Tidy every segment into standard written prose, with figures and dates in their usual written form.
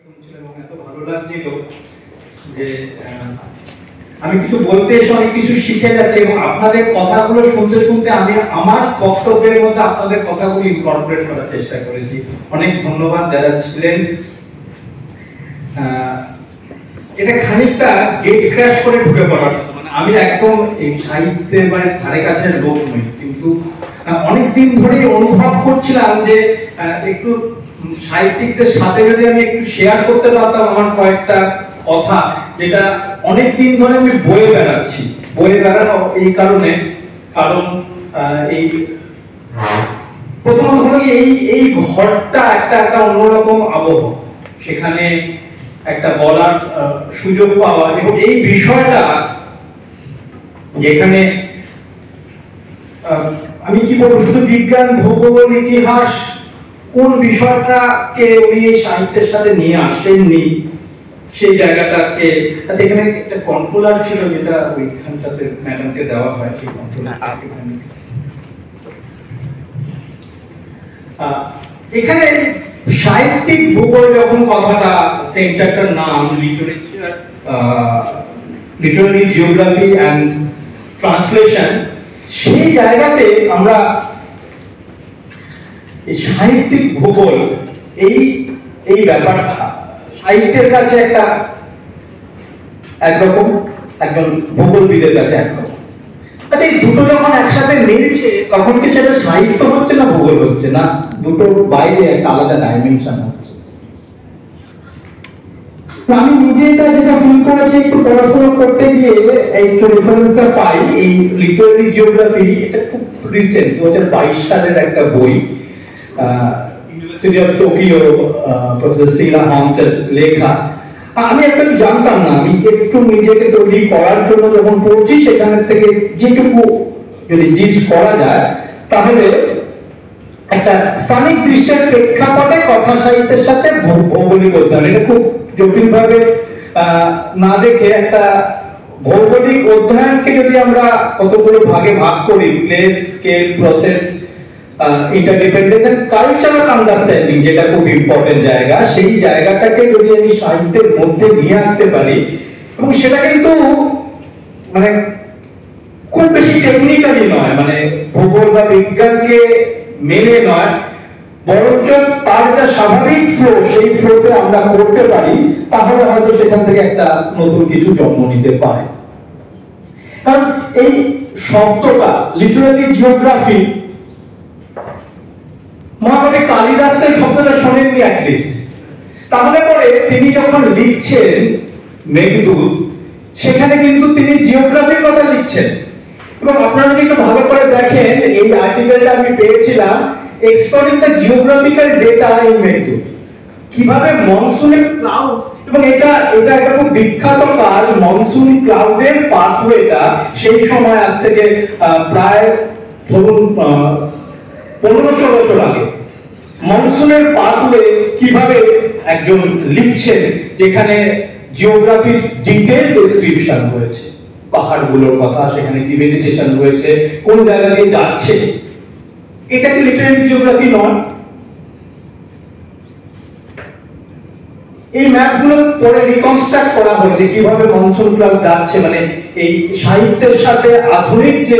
এত ভালো লাগছিল যে আমি কিছু বলতে এসে অনেক কিছু শিখে যাচ্ছি এবং আপনাদের কথাগুলো শুনতে শুনতে আমি আমার বক্তব্যের মধ্যে আপনাদের কথাগুলো ইনকর্পোরেট করার চেষ্টা করেছি। অনেক ধন্যবাদ যারা ছিলেন। এটা খানিকটা গেট ক্র্যাশ করে ঢুকে পড়ার, মানে আমি একদম এই সাহিত্যের মানে ধারে কাছের লোক নই, কিন্তু অনেকদিন ধরে অনুভব করছিলাম যে একটু সাহিত্যিকদের সাথে যদি আমি একটু শেয়ার করতে পারতাম আমার কয়েকটা কথা, যেটা অনেক দিন ধরে আমি বয়ে বেড়ানো এই কারণে, কারণ এই প্রথমত হলো এই ঘরটা একটা অন্যরকম আবহ, সেখানে একটা বলার সুযোগ পাওয়া এবং এই বিষয়টা যেখানে আমি কি বলবো, শুধু বিজ্ঞান, ভূগোল, ইতিহাস কোন বিষয়টাকে উনি এই সাহিত্যের সাথে নিয়ে আসেননি সেই জায়গাটাকে। আচ্ছা, এখানে একটা কন্ট্রোলার ছিল যেটা ওইখানটাতে ম্যাডামকে দেওয়া হয়, সেই কন্ট্রোলার এখানে সাহিত্যিক ভূগোল যখন কথাটা সেন্টারটার নাম লিটারারি জিওগ্রাফি অ্যান্ড ট্রান্সলেশন, সেই জায়গাতে আমরা এই সাহিত্যিক ভূগোল এই ব্যাপারটা সাহিত্যের কাছে একরকম, একজন ভূগোলবিদের কাছে একরকম। আচ্ছা, এই দুটো যখন একসাথে মিলছে তখন কি সেটা সাহিত্য হচ্ছে না ভূগোল হচ্ছে না? দুটোর বাইরে একটা আলাদা ডাইমেনশন হচ্ছে। আমি নিজে যেটা ফিল করেছি একটু পড়াশোনা করতে গিয়ে একটু রেফারেন্সটা পাই, এই লিটারারি জিওগ্রাফি, এটা খুব রিসেন্ট 2022 সালের একটা বই, ইউনিভার্সিটি অফ টোকিও, প্রফেসর সিলা হংসের লেখা। আমি একটা জানতাম না, আমি একটু নিজেকে তৈরি করার জন্য যখন পড়ছি সেখান থেকে যেটুকু যদি জিজ্ঞেস করা যায়, তাহলে একটা স্থানিক দৃশ্যের প্রেক্ষাপটে কথা সাহিত্যের সাথে ভৌগোলিক অধ্যয়ন, এটা খুব জটিল ভাবে না দেখে একটা ভৌগোলিক অধ্যয়নকে যদি আমরা কতগুলো ভাগে ভাগ করি, place, scale, process, interdependence and cultural understanding, যেটা খুব ইম্পর্টেন্ট জায়গা, সেই জায়গাটাকে যদি আমি সাহিত্যের মধ্যে নিয়ে আসতে পারি, এবং সেটা কিন্তু মানে খুব বেশি টেকনিক্যালি নয়, মানে ভূগোল বা বিজ্ঞানকে মেনে নয়, বরঞ্চ তার যা স্বাভাবিক ফ্লো, সেই ফ্লোতে আমরা করতে পারি, তাহলে হয়তো সেখান থেকে একটা নতুন কিছু জন্ম নিতে পারে। কারণ এই শব্দটা লিটারারি জিওগ্রাফি, মহাকবি কালিদাস এই শব্দটা শোনেননি অ্যাটলিস্ট, তাহলে পরে তিনি যখন লিখছেন মেঘদূত, সেখানে কিন্তু তিনি জিওগ্রাফির কথা লিখছেন। এবং আপনারা যদি একটু ভালো করে দেখেন, এই আর্টিকেলটা আমি পেয়েছিলাম, exploring the geographical data in Meghdoot, কিভাবে মনসুনের ক্লাউড, এবং এটা একটা খুব বিখ্যাত কাজ, মনসুন ক্লাউডের পাথওয়েটা সেই সময় আজ থেকে প্রায় ধরুন 1500 বছর আগে, মনসুনের পাথওয়ে কিভাবে একজন লিখছেন, যেখানে জিওগ্রাফির ডিটেইল ডেসক্রিপশন রয়েছে, পাহাড়গুলোর কথা, সেখানে কি ভেজিটেশন রয়েছে, কোন জায়গা দিয়ে যাচ্ছে। এটা কি লিটারারি জিওগ্রাফি নয়? এই ম্যাপগুলো পরে রিকনস্ট্রাক্ট করা হয়েছে কিভাবে মনসুন ক্লাউড যাচ্ছে, মানে এই সাহিত্যের সাথে আধুনিক যে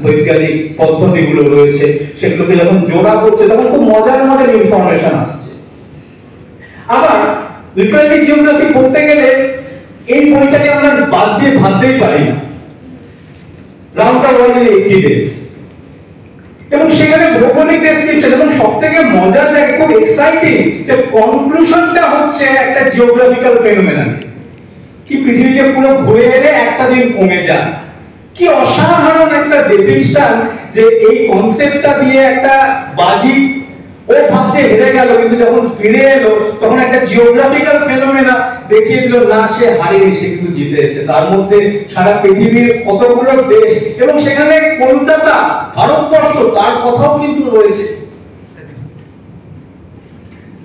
বৈজ্ঞানিক পদ্ধতিগুলো রয়েছে সেগুলোকে যখন জোড়া করছে তখন খুব মজার মজার ইনফরমেশন আসছে। আবার লিটারারি জিওগ্রাফি বলতে গেলে এই বইটাকে আমরা বাদ দিয়ে ভাবতেই পারি না, round the world in 80 days, এবং সেখানে ভৌগোলিক ডেসক্রিপশন, এবং সবথেকে মজার জায়গা, খুব এক্সাইটিং যে কনক্লুশনটা হচ্ছে একটা জিওগ্রাফিক্যাল ফেনোমেনন, কি পৃথিবীকে পুরো ঘুরে এলে একটা দিন কমে যায়। কি অসাধারণ একটা ডেফিনিশন, যে এই কনসেপ্টটা দিয়ে একটা বাজি, ও ভাবছে হেরে গেল, কিন্তু যখন ফিরে এলো তখন একটা জিওগ্রাফিক্যাল ফেনোমেনা দেখিয়ে দিল, না সে হারিয়ে, সে কিন্তু জিতে এসেছে। তার মধ্যে সারা পৃথিবীর কতগুলো দেশ, এবং সেখানে কলকাতা, ভারতবর্ষ, তার কথাও কিন্তু রয়েছে।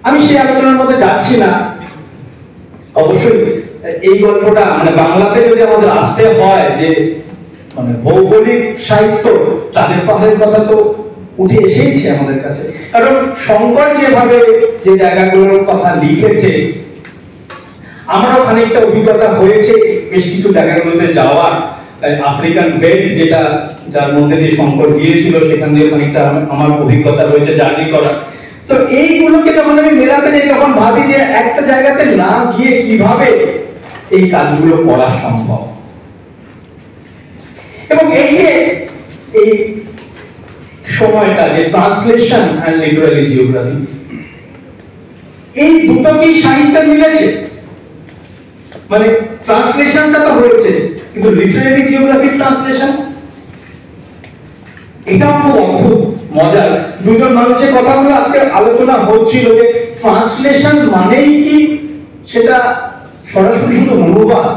আমি সেই আলোচনার মধ্যে যাচ্ছি না। অবশ্যই এই গল্পটা মানে বাংলাতে যদি আমাদের আসতে হয়, যে মানে ভৌগোলিক সাহিত্য, চাঁদের পাহাড়ের কথা তো উঠে এসেইছে আমাদের কাছে, কারণ শঙ্কর যেভাবে যে জায়গাগুলোর কথা লিখেছে আমারও খানিকটা অভিজ্ঞতা হয়েছে বেশ কিছু জায়গাগুলোতে যাওয়ার। আফ্রিকান ভেল্ট যেটা যার মধ্যে দিয়ে শঙ্কর গিয়েছিল, সেখান দিয়ে খানিকটা আমার অভিজ্ঞতা রয়েছে জার্নি করার। তো এইগুলোকে যখন আমি মেলাতে যাই তখন ভাবি যে একটা জায়গাতে না গিয়ে কিভাবে এই কাজগুলো করা সম্ভব। এবং এই যে এই সময়টা যে ট্রান্সলেশন এন্ড লিটারারি জিওগ্রাফি, এই দুটো কি সাহিত্যে মিলেছে? মানে ট্রান্সলেশনটা তো হয়েছে, কিন্তু লিটারারি জিওগ্রাফি ট্রান্সলেশন, এটাও খুব অদ্ভুত মজার। দুজন মানুষের কথাগুলো আজকে আলোচনা হচ্ছিল যে ট্রান্সলেশন মানেই কি সেটা সরাসরি শুধু অনুবাদ,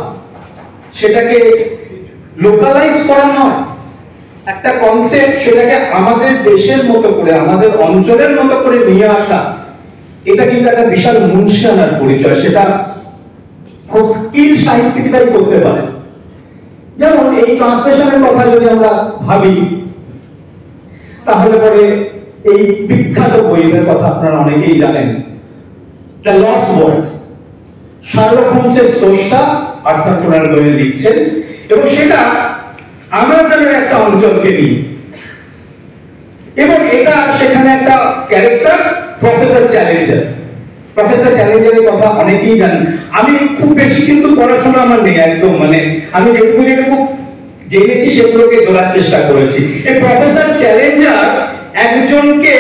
সেটাকে লোকালাইজ করা নয়, একটা কনসেপ্ট সেটাকে আমাদের দেশের মতো করে, আমাদের অঞ্চলের মতো করে নিয়ে আসা, এটা কিন্তু একটা বিশাল মুনশিয়ানার পরিচয়। সেটা খুব স্কিল সাহিত্যিকরাই করতে পারে। যেমন এই ট্রান্সলেশনের কথা যদি আমরা ভাবি, তাহলে পরে এই বিখ্যাত বইয়ের কথা আপনারা অনেকেই জানেন, দ্য লস্ট ওয়ার্ল্ড। শার্লক হোমসের স্রষ্টা আর্থার কোনান ডয়েল লিখছেন, এবং সেটা আমাজনের একটা অঞ্চলকে নিয়ে। এবং এটা সেখানে একটা ক্যারেক্টার প্রফেসর চ্যালেঞ্জার। প্রফেসর চ্যালেঞ্জারের কথা অনেকেই জানেন। আমি খুব বেশি কিন্তু পড়াশোনা আমার নেই, একদম মানে আমি যেটুকু জেনেছি সেগুলোকে ধরার চেষ্টা করেছি। এই প্রফেসর চ্যালেঞ্জার একজনকে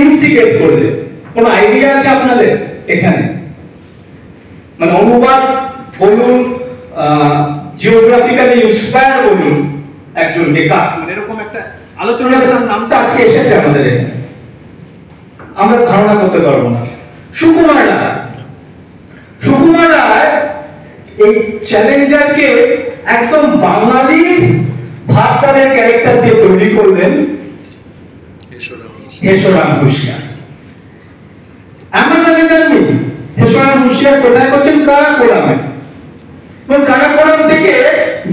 ইনস্টিগেট করলেন। কোন আইডিয়া আছে আপনাদের এখানে? মানে অনুবাদ বলুন, জিওগ্রাফিক্যালি ইন্সপায়ার বলুন, একজনকে কার, মানে এরকম একটা আলোচনার নামটা আজকে এসেছে আমাদের এখানে, আমরা ধারণা করতে পারবো না। সুকুমার রায়। সুকুমার রায় এই চ্যালেঞ্জারকে একদম বাঙালি ভারতারের ক্যারেক্টার দিয়ে তৈরি করলেন হেসরাম হুঁশিয়ার। আমাজনে জাননি হেসরাম হুঁশিয়ার কোথায় করছেন? কারাকোরামে। এবং কারাকোরাম থেকে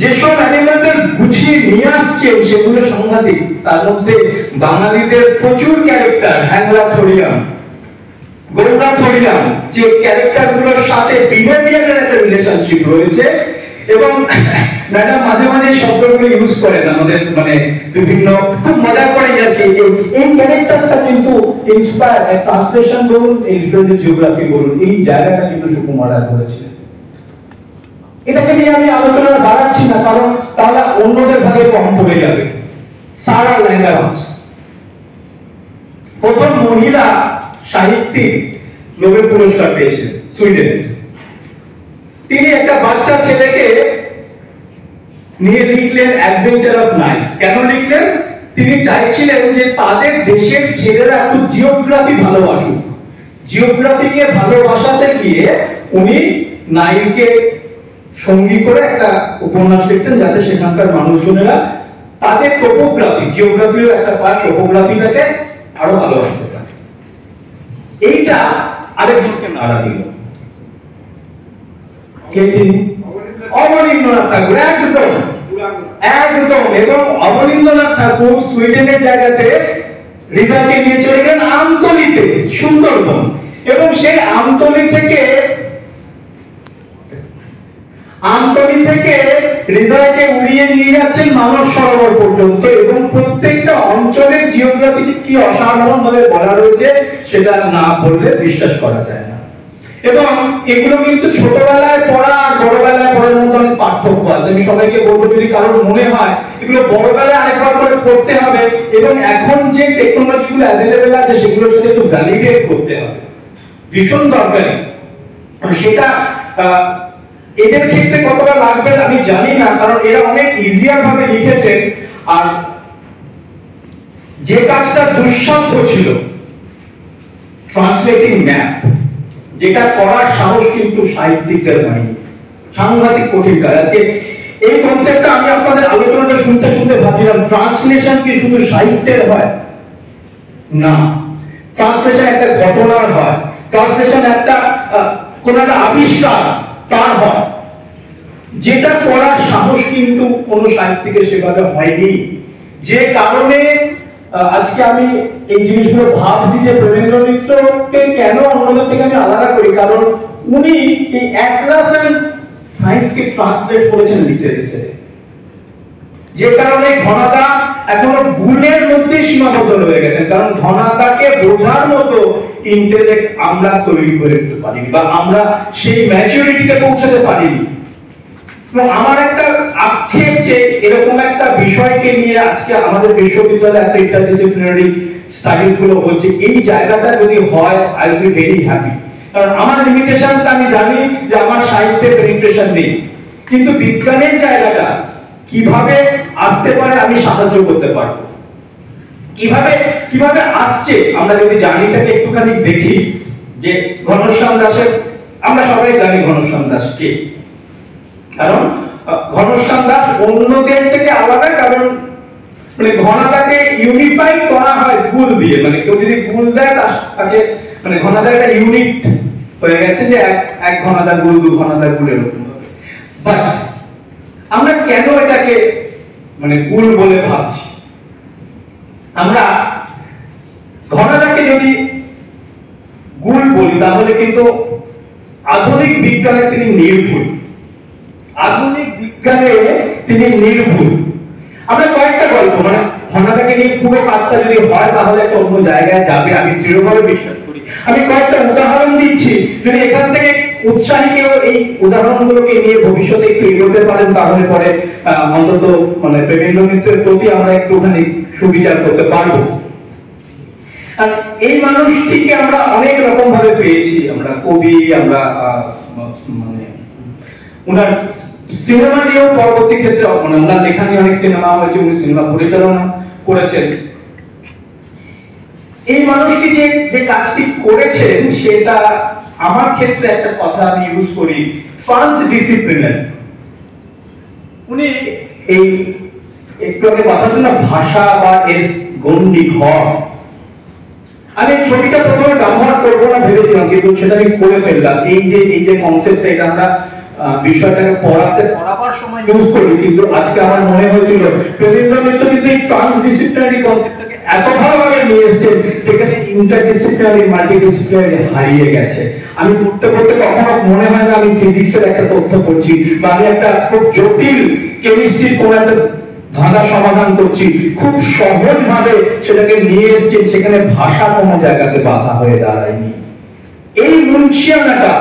যেসব অ্যানিমেলদের গুছিয়ে নিয়ে আসছেন সেগুলো সাংঘাতিক। তার মধ্যে বাঙালিদের প্রচুর ক্যারেক্টার, হ্যাংলা থরিয়াম, গৌরা থরিয়াম, যে ক্যারেক্টারগুলোর সাথে বিহেভিয়ারের একটা রিলেশনশিপ রয়েছে। এবং ম্যাডাম মাঝে মাঝে শব্দগুলো ইউজ করেন আমাদের, মানে বিভিন্ন খুব মজা করে আর কি। এই ক্যারেক্টারটা কিন্তু ইন্সপায়ার, ট্রান্সলেশন বলুন, এই লিটারারি জিওগ্রাফি বলুন, এই জায়গাটা কিন্তু সুকুমার রায় করেছিলেন। এটাকে নিয়ে আমি আলোচনা বাড়াচ্ছি না, কারণ তাহলে অন্যদের ভাগে কম পড়ে যাবে। সারা ল্যাঙ্গারহন্স, প্রথম মহিলা সাহিত্যিক নোবেল পুরস্কার পেয়েছেন সুইডেনে। তিনি একটা বাচ্চা ছেলেকে নিয়ে লিখলেন অ্যাডভেঞ্চার অফ নাইটস। কেন লিখলেন? তিনি চাইছিলেন যে তাদের দেশের ছেলেরা একটু জিওগ্রাফি ভালোবাসুক। জিওগ্রাফিকে ভালোবাসাতে গিয়ে উনি নাইলকে সঙ্গী করে একটা উপন্যাস লিখতেন, যাতে সেখানকার মানুষজনেরা তাদের টোপোগ্রাফি, জিওগ্রাফির একটা পার্ট, টোপোগ্রাফিটাকে আরো ভালোবাসতে পারে। এইটা আরেকজনকে নাড়া দিল। কে তিনি? অবনীন্দ্রনাথ ঠাকুর। একদম একদম। এবং অবনীন্দ্রনাথ ঠাকুর সুইডেনের জায়গাতে হৃদয়কে নিয়ে চলে গেলেন আমতলিতে, সুন্দরবন। এবং সেই আমতলি থেকে হৃদয়কে উড়িয়ে নিয়ে যাচ্ছেন মানস সরোবর পর্যন্ত। এবং প্রত্যেকটা অঞ্চলের জিওগ্রাফি কি অসাধারণ ভাবে বলা রয়েছে সেটা না বললে বিশ্বাস করা যায় না। এবং এগুলো কিন্তু ছোটবেলায় পড়া আর বড়বেলায় পড়ার মধ্যে অনেক পার্থক্য আছে। আমি সবাইকে বলবো, যদি কারোর মনে হয় এগুলো বড়বেলায় আরেকবার করে পড়তে হবে, এবং এখন যে টেকনোলজি গুলো অ্যাভেলেবেল আছে সেগুলোর সাথে একটু ভ্যালিডেট করতে হবে, ভীষণ দরকারি। সেটা এদের ক্ষেত্রে কতটা লাগবে আমি জানি না, কারণ এরা অনেক ইজিয়ার ভাবে লিখেছেন। আর যে কাজটা দুঃসাধ্য ছিল, ট্রান্সলেটিং ম্যাপ, যেটা করার সাহস কিন্তু সাহিত্যিকদের হয়নি। সাংঘাতিক কঠিন কাজ। আজকে এই কনসেপ্টটা আমি আপনাদের আলোচনাটা শুনতে শুনতে ভাবছিলাম, ট্রান্সলেশন কি শুধু সাহিত্যের হয়? না, ট্রান্সলেশন একটা ঘটনার হয়, ট্রান্সলেশন একটা কোন একটা আবিষ্কার তার হয়, যেটা করার সাহস কিন্তু কোন সাহিত্যিকের সেভাবে হয়নি। যে কারণে আজকে আমি এই জিনিসগুলো ভাবছি যে প্রেমেন্দ্র মিত্রকে কেন অন্যদের থেকে আমি আলাদা করি, কারণ উনি এই অ্যাটলাস এন্ড সায়েন্সকে ট্রান্সলেট করেছেন লিটারেচারে, যে কারণে ঘনাদা এখনো ভুলের মধ্যে সীমাবদ্ধ হয়ে গেছেন, কারণ ঘনাদাকে বোঝার মতো ইন্টেলেক্ট আমরা তৈরি করে উঠতে পারিনি বা আমরা সেই ম্যাচুরিটিতে পৌঁছাতে পারিনি। আমার একটা আক্ষেপ যে এরকম একটা বিষয়কে নিয়ে আজকে আমাদের বিশ্ববিদ্যালয়ে এত ইন্টারডিসিপ্লিনারি স্টাডিজ গুলো হচ্ছে, এই জায়গাটা যদি হয় I will be very happy. কারণ আমার লিমিটেশনটা আমি জানি যে আমার সাহিত্যে পেনিট্রেশন নেই, কিন্তু বিজ্ঞানের জায়গাটা কিভাবে আসতে পারে আমি সাহায্য করতে পারবো, কিভাবে কিভাবে আসছে আমরা যদি জার্নিটাকে একটুখানি দেখি। যে ঘনশ্যাম দাসের, আমরা সবাই জানি ঘনশ্যাম দাস কে, কারণ ঘনশ্যাম দাস অন্যদের থেকে আলাদা, কারণ মানে ঘনাদাকে ইউনিফাই করা হয় গুল দিয়ে, মানে কেউ যদি গুল দেয় তাকে মানে ঘনাদা একটা ইউনিট হয়ে গেছে যে এক ঘনাদা গুল, দু ঘনাদা গুল, এরকম ভাবে। বাট আমরা কেন এটাকে মানে গুল বলে ভাবছি? আমরা ঘনাদাকে যদি গুল বলি তাহলে কিন্তু আধুনিক বিজ্ঞানে তিনি নির্ভুল, আধুনিক বিজ্ঞানে তিনি নির্ভুল। আমরা কয়েকটা গল্প মানে ঘনাদাকে নিয়ে পুরো কাজটা যদি হয় তাহলে একটা অন্য জায়গায় যাবে, আমি দৃঢ়ভাবে বিশ্বাস করি। আমি কয়েকটা উদাহরণ দিচ্ছি, যদি এখান থেকে উৎসাহী কেউ এই উদাহরণগুলোকে নিয়ে ভবিষ্যতে একটু এগোতে পারেন তাহলে পরে অন্তত মানে প্রেমেন্দ্র মিত্রের প্রতি আমরা একটুখানি সুবিচার করতে পারবো। আর এই মানুষটিকে আমরা অনেক রকম ভাবে পেয়েছি, আমরা কবি, আমরা মানে উনার সিনেমা নিয়েও পরবর্তী ক্ষেত্রে মানে ওনার লেখা নিয়ে অনেক সিনেমা হয়েছে, উনি সিনেমা পরিচালনা করেছেন। এই মানুষটি যে কাজটি করেছেন সেটা আমার ক্ষেত্রে একটা কথা আমি ইউজ করি, ট্রান্সডিসিপ্লিনারি। উনি এই একটু আগে কথাটা না ভাষা বা এর গণ্ডি ঘর, আমি ছবিটা প্রথমে ব্যবহার করবো না ভেবেছিলাম, কিন্তু সেটা আমি করে ফেললাম। এই যে কনসেপ্ট, এটা আমরা বিষয়টাকে পড়াবার সময় ইউজ করি, কিন্তু আজকে আমার মনে হয়েছিল প্রেমেন্দ্র মিত্র কিন্তু এই ট্রান্সডিসিপ্লিনারি কনসেপ্টটাকে এত ভালোভাবে নিয়ে এসেছেন যেখানে ইন্টারডিসিপ্লিনারি মাল্টিডিসিপ্লিনারি হারিয়ে গেছে। আমি পড়তে পড়তে কখনো মনে হয় না আমি ফিজিক্সের একটা তথ্য পড়ছি বা আমি একটা খুব জটিল কেমিস্ট্রির কোন একটা ধাঁধা সমাধান করছি, খুব সহজ ভাবে সেটাকে নিয়ে এসেছেন, সেখানে ভাষা কোনো জায়গাতে বাধা হয়ে দাঁড়ায়নি। এই মুন্সিয়ানাটা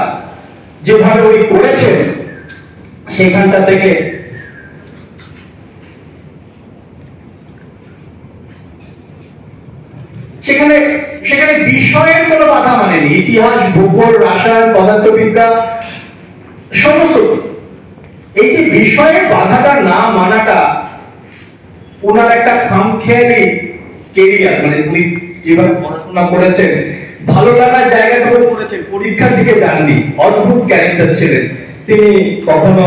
যেভাবে উনি করেছেন সেখানটা থেকে সেখানে সেখানে বিষয়ের কোনো বাধা মানেনি, ইতিহাস, ভূগোল, রসায়ন, পদার্থবিদ্যা সমস্ত। এই যে বিষয়ের বাধাটা না মানাটা ওনার একটা খামখেয়ালি কেরিয়ার, মানে উনি যেভাবে পড়াশোনা করেছেন, ভালো লাগার জায়গাগুলো করেছেন, পরীক্ষার দিকে যাননি, অদ্ভুত ক্যারেক্টার ছিলেন। তিনি কখনো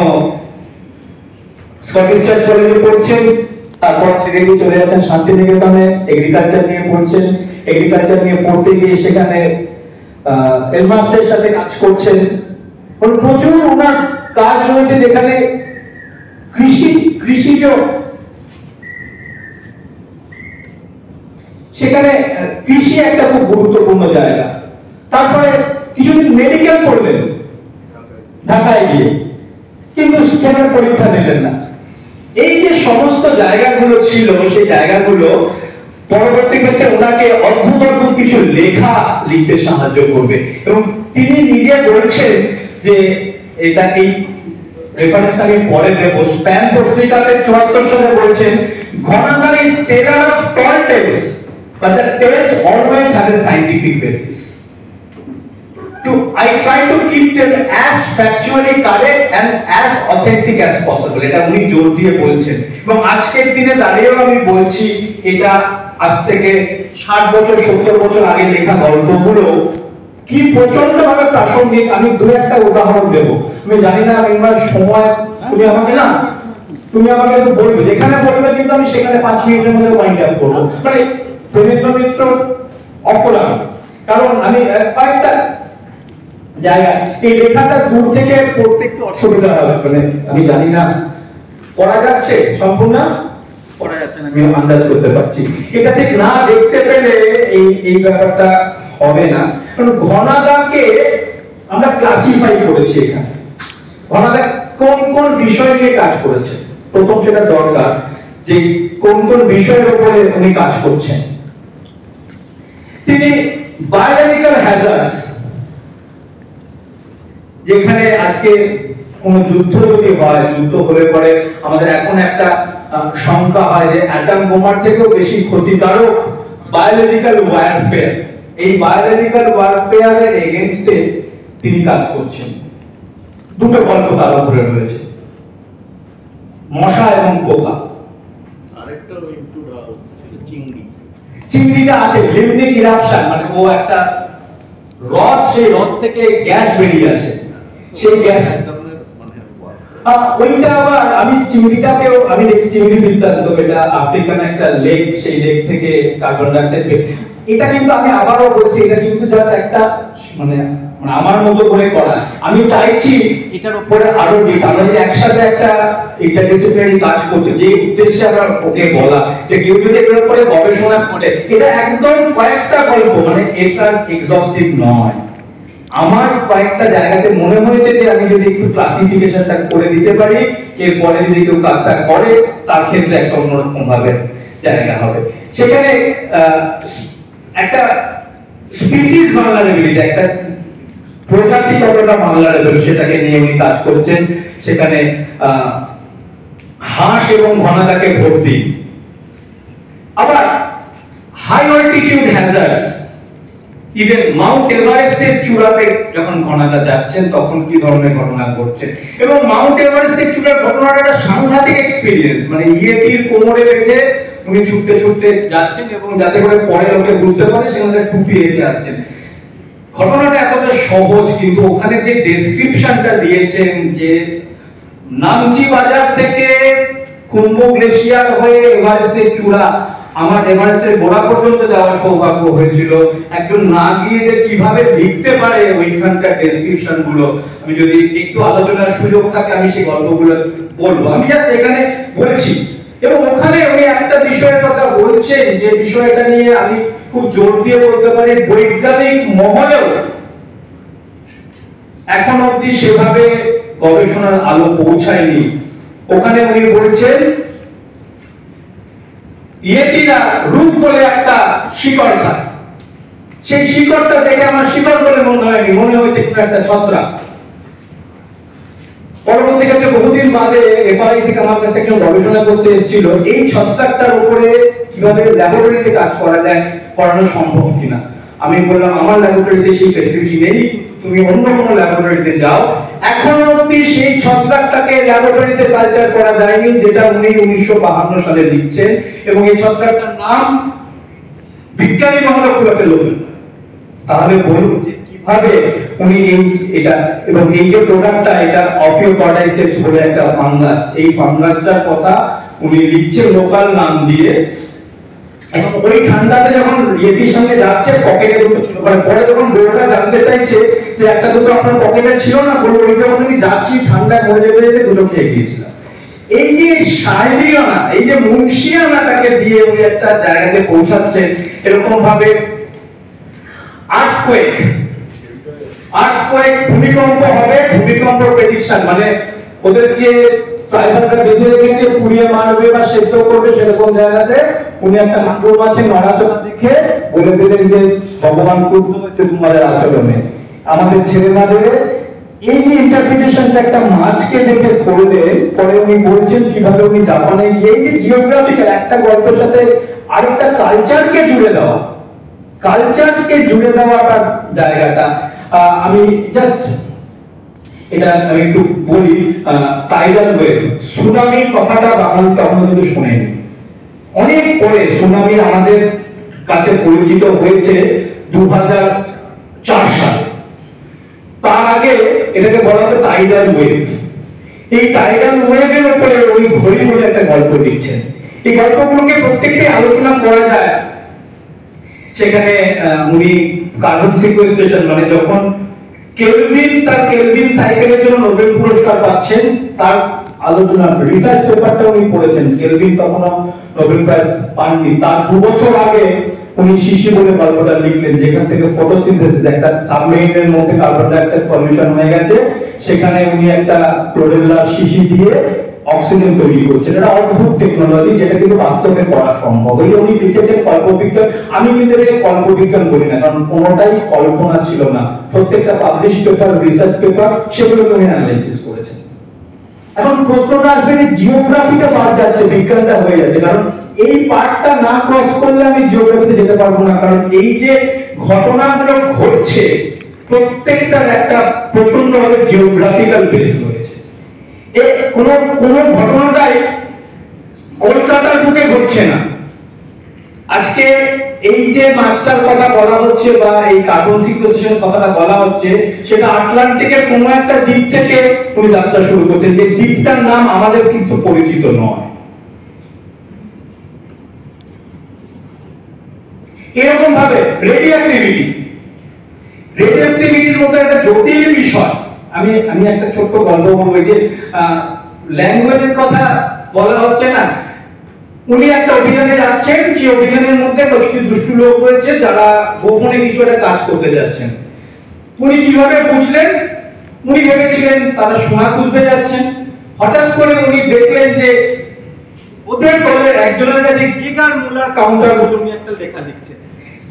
স্কটিশ চার্চ কলেজে পড়ছেন, তারপর ছেড়ে দিয়ে চলে যাচ্ছেন শান্তিনিকেতনে, এগ্রিকালচার নিয়ে পড়ছেন, এগ্রিকালচার নিয়ে পড়তে গিয়ে সেখানে এলমাসের সাথে কাজ করছেন। প্রচুর ওনার কাজ রয়েছে যেখানে কৃষিজ সেখানে কৃষি একটা খুব গুরুত্বপূর্ণ জায়গা। তারপরে কিছুদিন মেডিকেল পড়লেন ঢাকায় গিয়ে, কিন্তু সেখানে পরীক্ষা দিলেন না। এই যে সমস্ত জায়গাগুলো ছিল, সেই জায়গাগুলো পরবর্তী ক্ষেত্রে ওনাকে অদ্ভুত অদ্ভুত কিছু লেখা লিখতে সাহায্য করবে। এবং তিনি নিজে বলছেন যে এটা এই রেফারেন্স আমি পরে দেব, স্প্যান পত্রিকাতে 74 সালে বলছেন, Ghanada is teller of tall tales, but the tales always have a scientific basis. I try to keep them as factually correct and as authentic as possible. এটা উনি জোর দিয়ে বলছেন। এবং আজকের দিনে দাঁড়িয়েও আমি বলছি, এটা আজ থেকে 60 বছর 70 বছর আগে লেখা গল্পগুলো কি প্রচন্ড ভাবে প্রাসঙ্গিক। আমি দু একটা উদাহরণ দেব, আমি জানি না আমার সময়, তুমি আমাকে একটু বলবে, যেখানে বলবে কিন্তু আমি সেখানে 5 মিনিটের মধ্যে ওয়াইন্ড আপ করবো। মানে প্রেমেন্দ্র মিত্র অফলাম, কারণ আমি কয়েকটা জায়গা এই লেখাটা দূর থেকে পড়তে একটু অসুবিধা হবে, মানে আমি জানি না পড়া যাচ্ছে সম্পূর্ণ, পড়া যাচ্ছে। আমি আন্দাজ করতে পারছি। এটা ঠিক না দেখতে পেলে এই ব্যাপারটা হবে না, কারণ ঘনাদাকে আমরা ক্লাসিফাই করেছি এখানে। ঘনাদা কোন কোন বিষয় নিয়ে কাজ করেছে, প্রথম যেটা দরকার যে কোন কোন বিষয়ের উপরে উনি কাজ করছেন। তিনি বায়োলজিক্যাল হ্যাজার্ডস, যেখানে আজকে কোন যুদ্ধ যদি হয়, যুদ্ধ হলে পরে আমাদের এখন একটা শঙ্কা হয় যে অ্যাটম বোমার থেকেও বেশি ক্ষতিকারক বায়োলজিক্যাল ওয়ারফেয়ার। এই বায়োলজিক্যাল ওয়ারফেয়ারের এগেইনস্টে তিনি কাজ করছেন। দুটো গল্প তার উপরে রয়েছে, মশা এবং পোকা। আরেকটা চিংড়ি, চিংড়িটা আছে লিমনিক ইরাপশন, মানে ও একটা রড, সেই রড থেকে গ্যাস বেরিয়ে আসে, সেই গ্যাস ওইটা আবার আমি চিংড়িটাকেও আমি দেখি চিংড়ি বৃত্তান্ত, এটা আফ্রিকান একটা লেক, সেই লেক থেকে কার্বন ডাইঅক্সাইড, এটা কিন্তু আমি আবারও বলছি এটা কিন্তু জাস্ট একটা মানে আমার মতো করে করা। আমি চাইছি এটার উপরে আরো আমরা যদি একসাথে একটা ইন্টারডিসিপ্লিনারি কাজ করতে, যে উদ্দেশ্যে আমরা ওকে বলা যে কেউ যদি এর উপরে গবেষণা করে, এটা একদম কয়েকটা গল্প, মানে এটা এক্সস্টিভ নয়। আমার কয়েকটা জায়গাতে মনে হয়েছে যে আমি যদি একটু ক্লাসিফিকেশনটা করে দিতে পারি, এরপরে যদি কেউ কাজটা করে তার ক্ষেত্রে একটা অন্যরকম ভাবে জায়গা হবে। সেখানে একটা স্পিসিস ভালনারেবিলিটি, একটা প্রজাতি কতটা ভালনারেবল সেটাকে নিয়ে উনি কাজ করছেন। সেখানে হাঁস এবং ঘনাদাকে ভর্তি। আবার high altitude hazards, even mount এভারেস্টের চূড়াতে যখন ঘনাদা যাচ্ছেন তখন কি ধরনের ঘটনা ঘটছে, এবং মাউন্ট এভারেস্টের চূড়ার ঘটনাটা একটা সাংঘাতিক এক্সপেরিয়েন্স। মানে ইয়েতির কোমরে বেঁধে উনি ছুটতে ছুটতে যাচ্ছেন এবং যাতে করে পরে লোকে বুঝতে পারে সেখানে টুপি রেখে আসছেন। ঘটনাটা এতটা সহজ, কিন্তু ওখানে যে ডেসক্রিপশনটা দিয়েছেন যে নামচি বাজার থেকে কুম্ভ গ্লেশিয়ার হয়ে এভারেস্টের চূড়া, আমার এভারেস্টের গোড়া পর্যন্ত যাওয়ার সৌভাগ্য হয়েছিল, একজন না গিয়ে যে কিভাবে লিখতে পারে ওইখানকার ডেসক্রিপশন গুলো, আমি যদি একটু আলোচনার সুযোগ থাকে আমি সেই গল্পগুলো বলবো। আমি জাস্ট এখানে বলছি, এবং ওখানে উনি একটা বিষয়ের কথা বলছেন যে বিষয়টা নিয়ে আমি খুব জোর দিয়ে বলতে পারি বৈজ্ঞানিক মহলেও এখন অবধি সেভাবে গবেষণার আলো পৌঁছায়নি। ওখানে উনি বলছেন ইয়েতিরা রূপ বলে একটা শিকড় খায়, সেই শিকড়টা দেখে আমার শিকড় বলে মনে হয়নি, মনে হয়েছে কোনো একটা ছত্রাক। পরবর্তী ক্ষেত্রে বহুদিন বাদে এফআরআই থেকে আমার কাছে একজন গবেষণা করতে এসেছিল এই ছত্রাকটার উপরে কিভাবে ল্যাবরেটরিতে কাজ করা যায়, করানো সম্ভব কিনা। আমি বললাম আমার ল্যাবরেটরিতে সেই ফ্যাসিলিটি নেই, তুমি অন্য কোনো ল্যাবরেটরিতে যাও। এখন অবধি সেই ছত্রাকটাকে ল্যাবরেটরিতে কালচার করা যায়নি, যেটা উনি 1952 সালে লিখছেন, এবং এই ছত্রাকটার নাম বিজ্ঞানী মহলে খুব একটা লোক। তাহলে বলুন কিভাবে উনি এটা, এবং এই যে প্রোডাক্টটা এটা অফিওকর্ডাইসেপস বলে একটা ফাঙ্গাস, এই ফাঙ্গাসটার কথা উনি লিখছেন লোকাল নাম দিয়ে। এবং ওই ঠান্ডাতে যখন ইয়েতির সঙ্গে যাচ্ছে পকেটে দুটো ছিল, মানে পরে যখন গোলটা জানতে চাইছে যে একটা দুটো আপনার পকেটে ছিল না, বলবো ওই যখন আমি যাচ্ছি ঠান্ডায় মরে যেতে যেতে দুটো খেয়ে গিয়েছিলাম। এই যে সাহেবিয়ানা, এই যে মুন্সিয়ানাটাকে দিয়ে উনি একটা জায়গাতে পৌঁছাচ্ছেন, এরকম ভাবে আর্থকোয়েক, ভূমিকম্প হবে, ভূমিকম্প প্রেডিকশন, মানে ওদেরকে ট্রাইবালরা বেঁধে রেখেছে পুড়িয়ে মারবে বা সেদ্ধ করবে, সেরকম জায়গাতে উনি একটা মাশরুম আছে নড়াচড়া দেখে বলে দিলেন যে ভগবান ক্রুদ্ধ হয়েছে তোমাদের আচরণে, আমাদের ছেড়ে না দেবে। এই যে ইন্টারপ্রিটেশনটা একটা মাছকে দেখে করলে পরে উনি বলছেন কিভাবে উনি জাপানে গিয়ে এই যে জিওগ্রাফিক্যাল একটা গল্পের সাথে আরেকটা কালচারকে জুড়ে দেওয়া, কালচারকে জুড়ে দেওয়াটা জায়গাটা। আমি জাস্ট এটা আমি একটু বলি, টাইডাল ওয়েভ, সুনামির কথাটা বাঙালিতে আমরা কিন্তু শুনিনি, অনেক পরে সুনামি আমাদের কাছে পরিচিত হয়েছে 2004 সালে। তার আগে এটাকে বলা হতো টাইডাল ওয়েভ। এই টাইডাল ওয়েভের উপরে উনি ঘড়ি বলে একটা গল্প দিচ্ছেন। এই গল্পগুলোকে প্রত্যেকটাই আলোচনা করা যায়। সেখানে উনি কার্বন সিকুয়েস্ট্রেশন, মানে যখন কেলভিন তার কেলভিন সাইকেলের জন্য নোবেল পুরস্কার পাচ্ছেন, তার আলোচনা রিসার্চ পেপারটা উনি পড়েছেন। কেলভিন তখনও নোবেল প্রাইজ পাননি, তার 2 বছর আগে উনি শিশি বলে গল্পটা লিখলেন, যেখান থেকে ফটোসিনথেসিস, একটা সাবমেরিনের মধ্যে কার্বন ডাই অক্সাইড পলিউশন হয়ে গেছে, সেখানে উনি একটা ক্লোরেলার শিশি দিয়ে অক্সিজেন তৈরি করছেন। এটা অদ্ভুত টেকনোলজি, যেটা কিন্তু বাস্তবে করা সম্ভব। এই উনি লিখেছেন কল্পবিজ্ঞান। আমি কিন্তু এটাকে কল্পবিজ্ঞান বলি না, কারণ কোনোটাই কল্পনা ছিল না। প্রত্যেকটা পাবলিশ পেপার, রিসার্চ পেপার, সেগুলোকে উনি অ্যানালাইসিস করেছেন। এখন প্রশ্নটা আসবে যে জিওগ্রাফিটা বাদ যাচ্ছে, বিজ্ঞানটা হয়ে যাচ্ছে, কারণ এই পার্টটা না ক্রস করলে আমি জিওগ্রাফিতে যেতে পারবো না। কারণ এই যে ঘটনাগুলো ঘটছে প্রত্যেকটার একটা প্রচন্ডভাবে জিওগ্রাফিক্যাল বেস রয়েছে। কোন ঘটনাটাই কলকাতার বুকে ঘটছে না। আজকে এই যে মাছটার কথা বলা হচ্ছে বা এই কার্বন সিকুয়েস্ট্রেশন কথাটা বলা হচ্ছে, সেটা আটলান্টিকের কোনো একটা দ্বীপ থেকে উনি যাত্রা শুরু করছেন, যে দ্বীপটার নাম আমাদের কিন্তু পরিচিত নয়। এরকম ভাবে রেডিওঅ্যাক্টিভিটির মতো একটা জটিল বিষয়। আমি একটা ছোট্ট গল্প বলবো, যে ল্যাঙ্গুয়েজের কথা বলা হচ্ছে না, উনি একটা অভিযানে যাচ্ছেন, সেই অভিযানের মধ্যে কিছু দুষ্টু লোক রয়েছে যারা গোপনে কিছু একটা কাজ করতে যাচ্ছেন। উনি কিভাবে বুঝলেন? উনি ভেবেছিলেন তারা সোনা খুঁজতে যাচ্ছেন। হঠাৎ করে উনি দেখলেন যে ওদের দলের একজনের কাছে গেগার মুলার কাউন্টার বলে উনি একটা লেখা লিখছেন।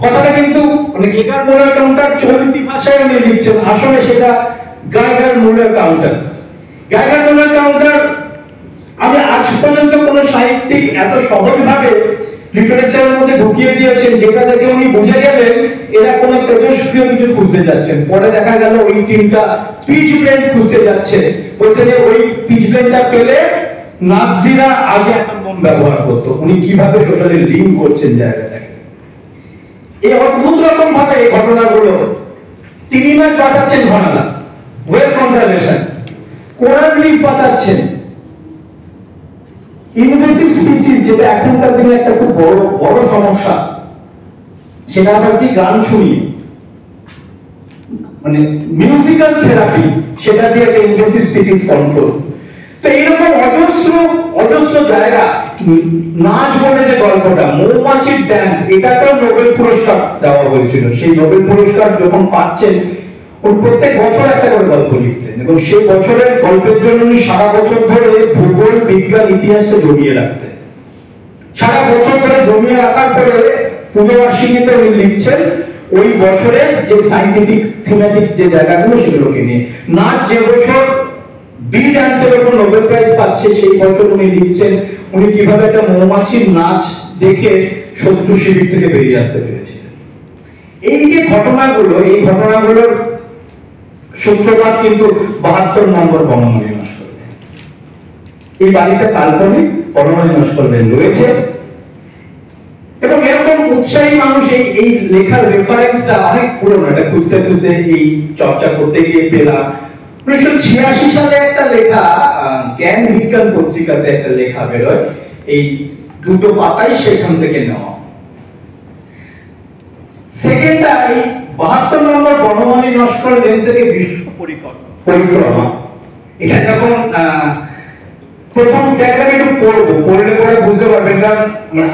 কথাটা কিন্তু মানে গেগার মুলার কাউন্টার চলতি ভাষায় উনি লিখছেন, আসলে সেটা গাইগার মুলার কাউন্টার। গাইগার মুলার কাউন্টার আমি আজ পর্যন্ত কোন সাহিত্যিক এত সহজভাবে লিটারেচারের মধ্যে ঢুকিয়ে দিয়েছেন, যেটা দেখে উনি বুঝে গেলেন এরা কোন তেজস্ক্রিয় কিছু খুঁজতে যাচ্ছেন। পরে দেখা গেল ওই টিমটা পিচ ব্লেন্ড খুঁজতে যাচ্ছে, বলতে যে ওই পিচ ব্লেন্ডটা পেলে নাৎসিরা আগে একটা বোম ব্যবহার করতো। উনি কিভাবে সোশ্যালি লিঙ্ক করছেন জায়গাটাকে, এই অদ্ভুত রকম ভাবে এই ঘটনাগুলো। তিনি মাছ বাঁচাচ্ছেন ঘটনা, ওয়েল কনজারভেশন, কোরাল রিফ বাঁচাচ্ছেন, ইনভেসিভ স্পিসিস, যেটা এখনকার দিনে একটা খুব বড় সমস্যা, সেটা আমরা কি গান শুনি, মানে মিউজিক্যাল থেরাপি, সেটা দিয়ে একটা ইনভেসিভ স্পিসিস কন্ট্রোল। তো এরকম অজস্র জায়গা। নাচ বলে যে গল্পটা, মৌমাছির ড্যান্স, এটাকেও নোবেল পুরস্কার দেওয়া হয়েছিল। সেই নোবেল পুরস্কার যখন পাচ্ছেন, উনি প্রত্যেক বছর একটা করে গল্প লিখতেন, এবং সেই বছরের গল্পের জন্য উনি সারা বছর ধরে ভূগোল, বিজ্ঞান, ইতিহাসকে জমিয়ে রাখতেন। সারা বছর ধরে জমিয়ে রাখার পরে পূর্ণবার্ষিকীতে উনি লিখছেন ওই বছরের যে সায়েন্টিফিক থিমেটিক যে জায়গাগুলো, সেগুলোকে নিয়ে। নাচ যে বছর বি ডান্সের উপর নোবেল প্রাইজ পাচ্ছে, সেই বছর উনি লিখছেন উনি কিভাবে একটা মৌমাছির নাচ দেখে শত্রু শিবির থেকে বেরিয়ে আসতে পেরেছিলেন। এই যে ঘটনাগুলো, এই ঘটনাগুলোর সূত্রপাত কিন্তু 72 নম্বর বনমালী নস্করবেন। এই বাড়িটা কাল্পনিক, বনমালী নস্করবেন রয়েছে, এবং এরকম উৎসাহী মানুষ এই লেখার রেফারেন্সটা অনেক পুরনো। এটা খুঁজতে খুঁজতে এই চর্চা করতে গিয়ে পেলাম 1986 সালে একটা লেখা, জ্ঞান বিজ্ঞান পত্রিকাতে একটা লেখা বেরোয়, এই দুটো পাতাই সেখান থেকে নেওয়া। সেকেন্ডটা এই 72 নম্বর বনমালী নস্করবেন থেকে বিশ্ব পরিক্রমা। এটা যখন প্রথম ট্যাগটা একটু পড়লে পরে বুঝতে পারবেন, কারণ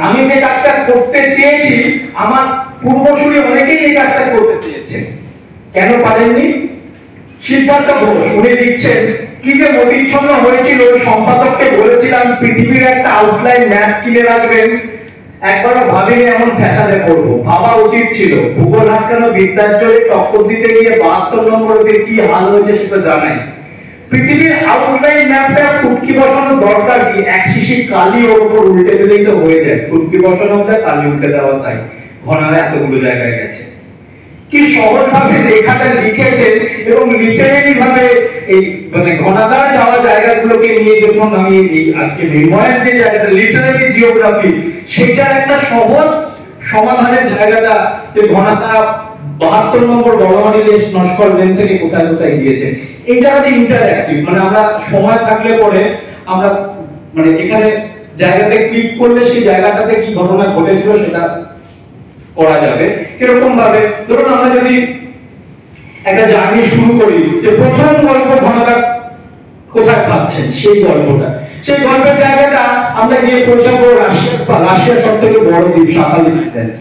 আমি যে কাজটা করতে চেয়েছি, আমার পূর্বসূরি অনেকেই এই কাজটা করতে চেয়েছেন, কেন পারেননি? সিদ্ধার্থ ঘোষ, উনি লিখছেন কি যে মতিচ্ছন্ন হয়েছিল, সম্পাদককে বলেছিলাম পৃথিবীর একটা আউটলাইন ম্যাপ কিনে রাখবেন, একবারও ভাবিনি এমন ফ্যাশনে পড়বো। ভাবা উচিত ছিল, ভূগোল হাটকানো বিদ্যার্জনে টক্কর দিতে গিয়ে 72 নম্বরের কি হাল হয়েছে সেটা জানাই। পৃথিবীর আউটলাইন ম্যাপটা ফুটকি বসানোর দরকার কি? এক শিশি কালি ওর উপর উল্টে দিলেই তো হয়ে যায়। ফুটকি বসানো যায়, কালি উল্টে দেওয়া, তাই ঘনারা এতগুলো জায়গায় গেছে। কি সহজভাবে লেখাটা লিখেছেন, এবং লিটারেরি ভাবে এই মানে ঘনাদার যাওয়া জায়গাগুলোকে নিয়ে যখন আমি এই আজকে নির্ময়ের যে জায়গাটা লিটারেরি জিওগ্রাফি, সেটার একটা সহজ সমাধানের জায়গাটা, যে ঘনাদা 72 নম্বর বনমালী নস্করবেন থেকে কোথায় কোথায় গিয়েছে। এই জায়গাটা ইন্টারঅ্যাক্টিভ, মানে আমরা সময় থাকলে পরে আমরা মানে এখানে জায়গাতে ক্লিক করলে সেই জায়গাটাতে কি ঘটনা ঘটেছিল সেটা করা যাবে। কিরকম ভাবে, ধরুন আমরা যদি একটা জার্নি শুরু করি, যে প্রথম গল্প ঘনাদা কোথায় থাকছেন সেই গল্পটা, সেই গল্পের জায়গাটা আমরা গিয়ে পৌঁছাবো রাশিয়ার সব থেকে বড় দ্বীপ সাখালিন আইল্যান্ড,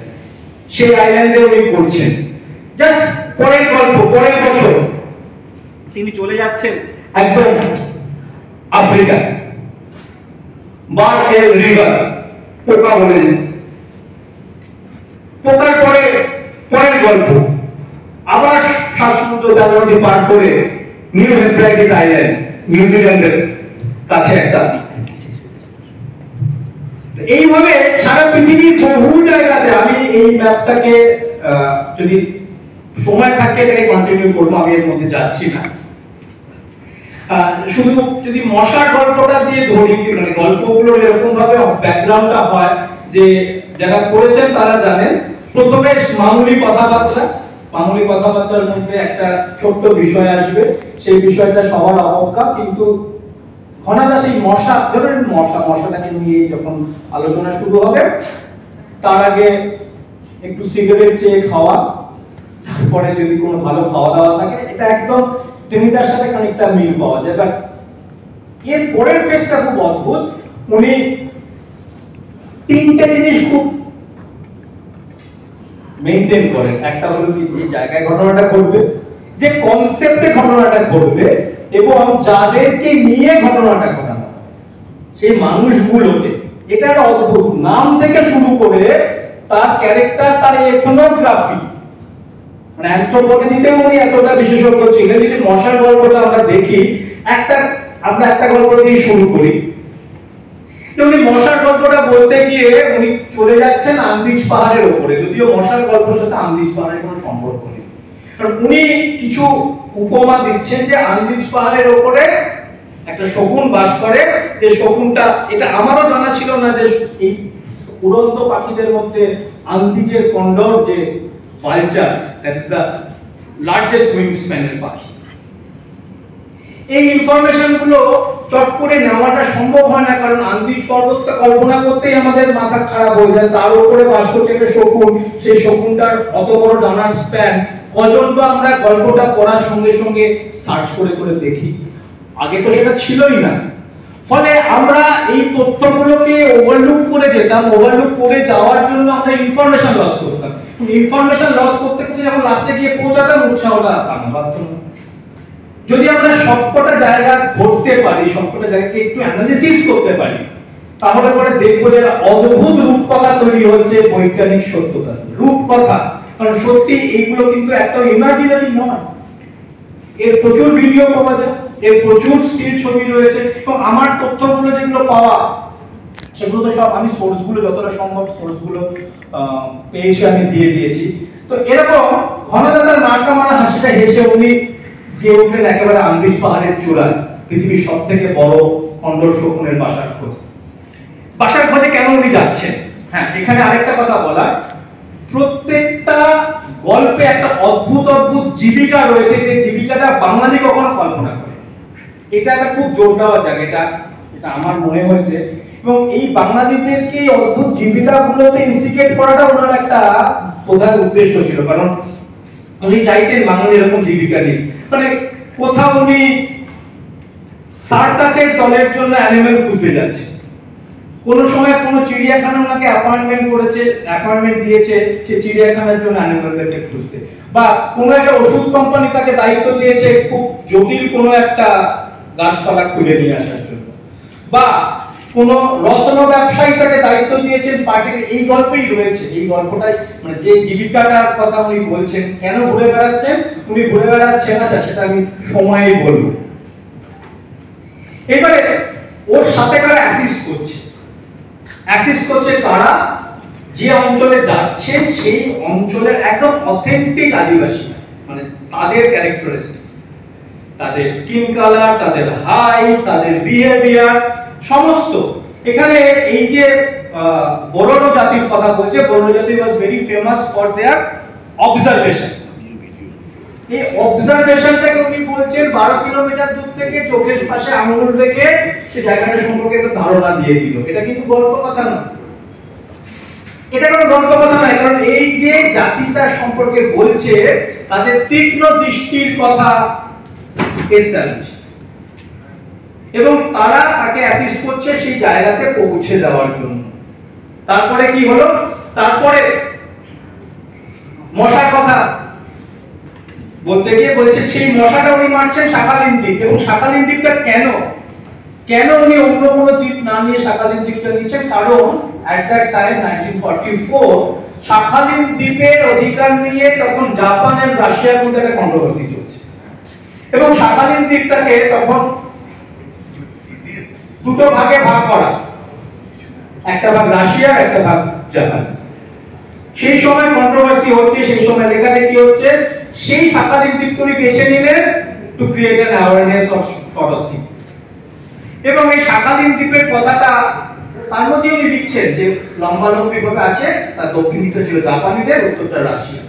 সেই আইল্যান্ডে উনি করছেন। জাস্ট পরের গল্প, পরের বছর তিনি চলে যাচ্ছেন একদম আফ্রিকা, বার এল রিভার, পোকা বলেন, পোকার পরে পরের গল্প আবার সাত সমুদ্র জালটি পার করে নিউ হেব্রাইটিস আইল্যান্ড, নিউজিল্যান্ডের কাছে একটা। এইভাবে সারা পৃথিবীর বহু জায়গাতে, আমি এই ম্যাপটাকে যদি সময় থাকে এটাকে কন্টিনিউ করবো, আমি এর মধ্যে যাচ্ছি না। শুধু যদি মশার গল্পটা দিয়ে ধরি, মানে গল্পগুলো এরকম ভাবে ব্যাকগ্রাউন্ডটা হয় যে যারা পড়েছেন তারা জানেন। প্রথমে মামুলি কথাবার্তা, মামুলি কথাবার্তার মধ্যে একটা ছোট্ট বিষয় আসবে, সেই বিষয়টা সবার অবজ্ঞা, কিন্তু ঘনাদা সেই মশা, ধরেন মশাটাকে নিয়ে যখন আলোচনা শুরু হবে তার আগে একটু সিগারেট চেয়ে খাওয়া, তারপরে যদি কোনো ভালো খাওয়া দাওয়া থাকে, এটা একদম টেনিদার সাথে খানিকটা মিল পাওয়া যায়। বাট এর পরের ফেজটা খুব অদ্ভুত। উনি তিনটে জিনিস খুব মেইনটেইন করেন। একটা হলো কি, যে জায়গায় ঘটনাটা ঘটবে, যে কনসেপ্টে ঘটনাটা ঘটবে, এবং যাদেরকে নিয়ে ঘটনাটা ঘটানো, সেই মানুষগুলোকে, এটা একটা অদ্ভুত, নাম থেকে শুরু করে তার ক্যারেক্টার, তার এথনোগ্রাফি, মানে অ্যানথ্রোপোলজিতেও উনি এতটা বিশেষজ্ঞ ছিলেন। যদি মশার গল্পটা আমরা দেখি, আমরা একটা গল্প দিয়ে শুরু করি। উনি মশার গল্পটা বলতে গিয়ে উনি চলে যাচ্ছেন আন্দিজ পাহাড়ের উপরে, যদিও মশার গল্পের সাথে আন্দিজ পাহাড়ের কোনো সম্পর্ক নেই। কারণ উনি কিছু উপমা দিচ্ছেন যে আন্দিজ পাহাড়ের উপরে একটা শকুন বাস করে, যে শকুনটা, এটা আমারও জানা ছিল না যে এই উড়ন্ত পাখিদের মধ্যে আন্দিজের কন্ডর, যে vulture, that is the largest উইংস্প্যানের পাখি। এই ইনফরমেশন গুলো চট করে নেওয়াটা সম্ভব হয় না, কারণ আন্দিজ পর্বতটা কল্পনা করতেই আমাদের মাথা খারাপ হয়ে যায়। তার উপরে বাস করছে একটা শকুন, সেই শকুনটার অত বড় ডানার স্প্যান, কজন বা আমরা গল্পটা পড়ার সঙ্গে সঙ্গে সার্চ করে করে দেখি, আগে তো সেটা ছিলই না। ফলে আমরা এই তথ্যগুলোকে ওভারলুক করে যেতাম, ওভারলুক করে যাওয়ার জন্য আমরা ইনফরমেশন লস করতাম। ইনফরমেশন লস করতে করতে যখন লাস্টে গিয়ে পৌঁছাতাম, উৎসাহটা পারত না। যদি আমরা সবকটা জায়গা ধরতে পারি, সবকটা জায়গাকে একটু অ্যানালিসিস করতে পারি, তাহলে পরে দেখবো যে অদ্ভুত রূপকথা তৈরি হচ্ছে বৈজ্ঞানিক সত্যতা, রূপকথা। কারণ সত্যি এইগুলো কিন্তু একটা ইমাজিনারি নয়, এর প্রচুর ভিডিও পাওয়া যায়, এর প্রচুর স্টিল ছবি রয়েছে, এবং আমার তথ্যগুলো যেগুলো পাওয়া, সেগুলো তো সব আমি সোর্সগুলো যতটা সম্ভব সোর্সগুলো পেয়েছি, আমি দিয়ে দিয়েছি। তো এরকম ঘনদাতার মার্কা মারা হাসিটা হেসে উনি গিয়ে উঠলেন একেবারে আন্দিজ পাহাড়ের চূড়ায়, পৃথিবীর সব থেকে বড় কন্ডর শকুনের বাসার খোঁজে। বাসার খোঁজে কেন উনি যাচ্ছেন? হ্যাঁ, এখানে আরেকটা কথা বলা, প্রত্যেকটা গল্পে একটা অদ্ভুত অদ্ভুত জীবিকা রয়েছে, যে জীবিকাটা বাঙালি কখনো কল্পনা করে। এটা একটা খুব জোর দেওয়ার জায়গা, এটা আমার মনে হয়েছে। এবং এই বাঙালিদেরকে এই অদ্ভুত জীবিকাগুলোতে ইনস্টিগেট করাটা ওনার একটা প্রধান উদ্দেশ্য ছিল। কারণ উনি চাইতেন বাঙালি এরকম জীবিকা নেই, মানে কোথাও উনি সার্কাসের দলের জন্য অ্যানিমেল খুঁজতে যাচ্ছে, কোন সময় কোন চিড়িয়াখানা ওনাকে অ্যাপয়েন্টমেন্ট দিয়েছে সে চিড়িয়াখানার জন্য অ্যানিমেলদেরকে খুঁজতে, বা কোনো একটা ওষুধ কোম্পানি তাকে দায়িত্ব দিয়েছে খুব জটিল কোনো একটা গাছপালা খুঁজে নিয়ে আসার জন্য, বা কোন রত্ন ব্যবসায়ী তাকে দায়িত্ব দিয়েছেন পার্টির। এই গল্পেই রয়েছে, এই গল্পটাই, মানে যে জীবিকাটার কথা উনি বলছেন, কেন ঘুরে বেড়াচ্ছেন উনি, ঘুরে বেড়াচ্ছেন, আচ্ছা সেটা আমি সময়ে বলবো। এবারে ওর সাথে কারা অ্যাসিস্ট করছে কারা? যে অঞ্চলে যাচ্ছে সেই অঞ্চলের একদম অথেন্টিক আদিবাসী, মানে তাদের ক্যারেক্টারিস্টিক্স, তাদের স্কিন কালার, তাদের হাইট, তাদের বিহেভিয়ার, সমস্ত। এখানে এই যে বরোডো জাতির কথা বলছে, বরোডো জাতি was very famous for their observation. এই অবজারভেশনটাকে উনি বলছেন 12 কিলোমিটার দূর থেকে চোখের পাশে আঙুল রেখে সে জায়গাটা সম্পর্কে একটা ধারণা দিয়ে দিল। এটা কিন্তু গল্প কথা নয়, এটা কোনো গল্প কথা নয়, কারণ এই যে জাতিটা সম্পর্কে বলছে তাদের তীক্ষ্ণ দৃষ্টির কথা এস্টাবলিশড। এবং তারা তাকে অ্যাসিস্ট করছে সেই জায়গাতে পৌঁছে দেওয়ার জন্য। তারপরে কি হলো, তারপরে মশার কথা বলতে গিয়ে বলছে সেই মশাটা উনি মারছেন শাখালিন দ্বীপ। এবং শাখালিন দ্বীপটা কেন উনি অন্য কোনো দ্বীপ না নিয়ে শাখালিন দ্বীপটা নিচ্ছেন, কারণ at that time 1944 শাখালিন দ্বীপের অধিকার নিয়ে তখন জাপান এবং রাশিয়ার মধ্যে একটা কন্ট্রোভার্সি চলছে এবং শাখালিন দ্বীপটাকে তখন দুটো ভাগে ভাগ করা, একটা ভাগ রাশিয়া, একটা ভাগ জাপান। সেই সময় কন্ট্রোভার্সি হচ্ছে, সেই সময় লেখালেখি হচ্ছে, সেই শাখালিন দ্বীপকে উনি বেছে নিলেন to create an awareness of sort of thing. এবং এই শাখালিন দ্বীপের কথাটা তার মধ্যে উনি লিখছেন যে লম্বালম্বি ভাবে আছে, তার দক্ষিণ দিকটা ছিল জাপানিদের, উত্তরটা রাশিয়া।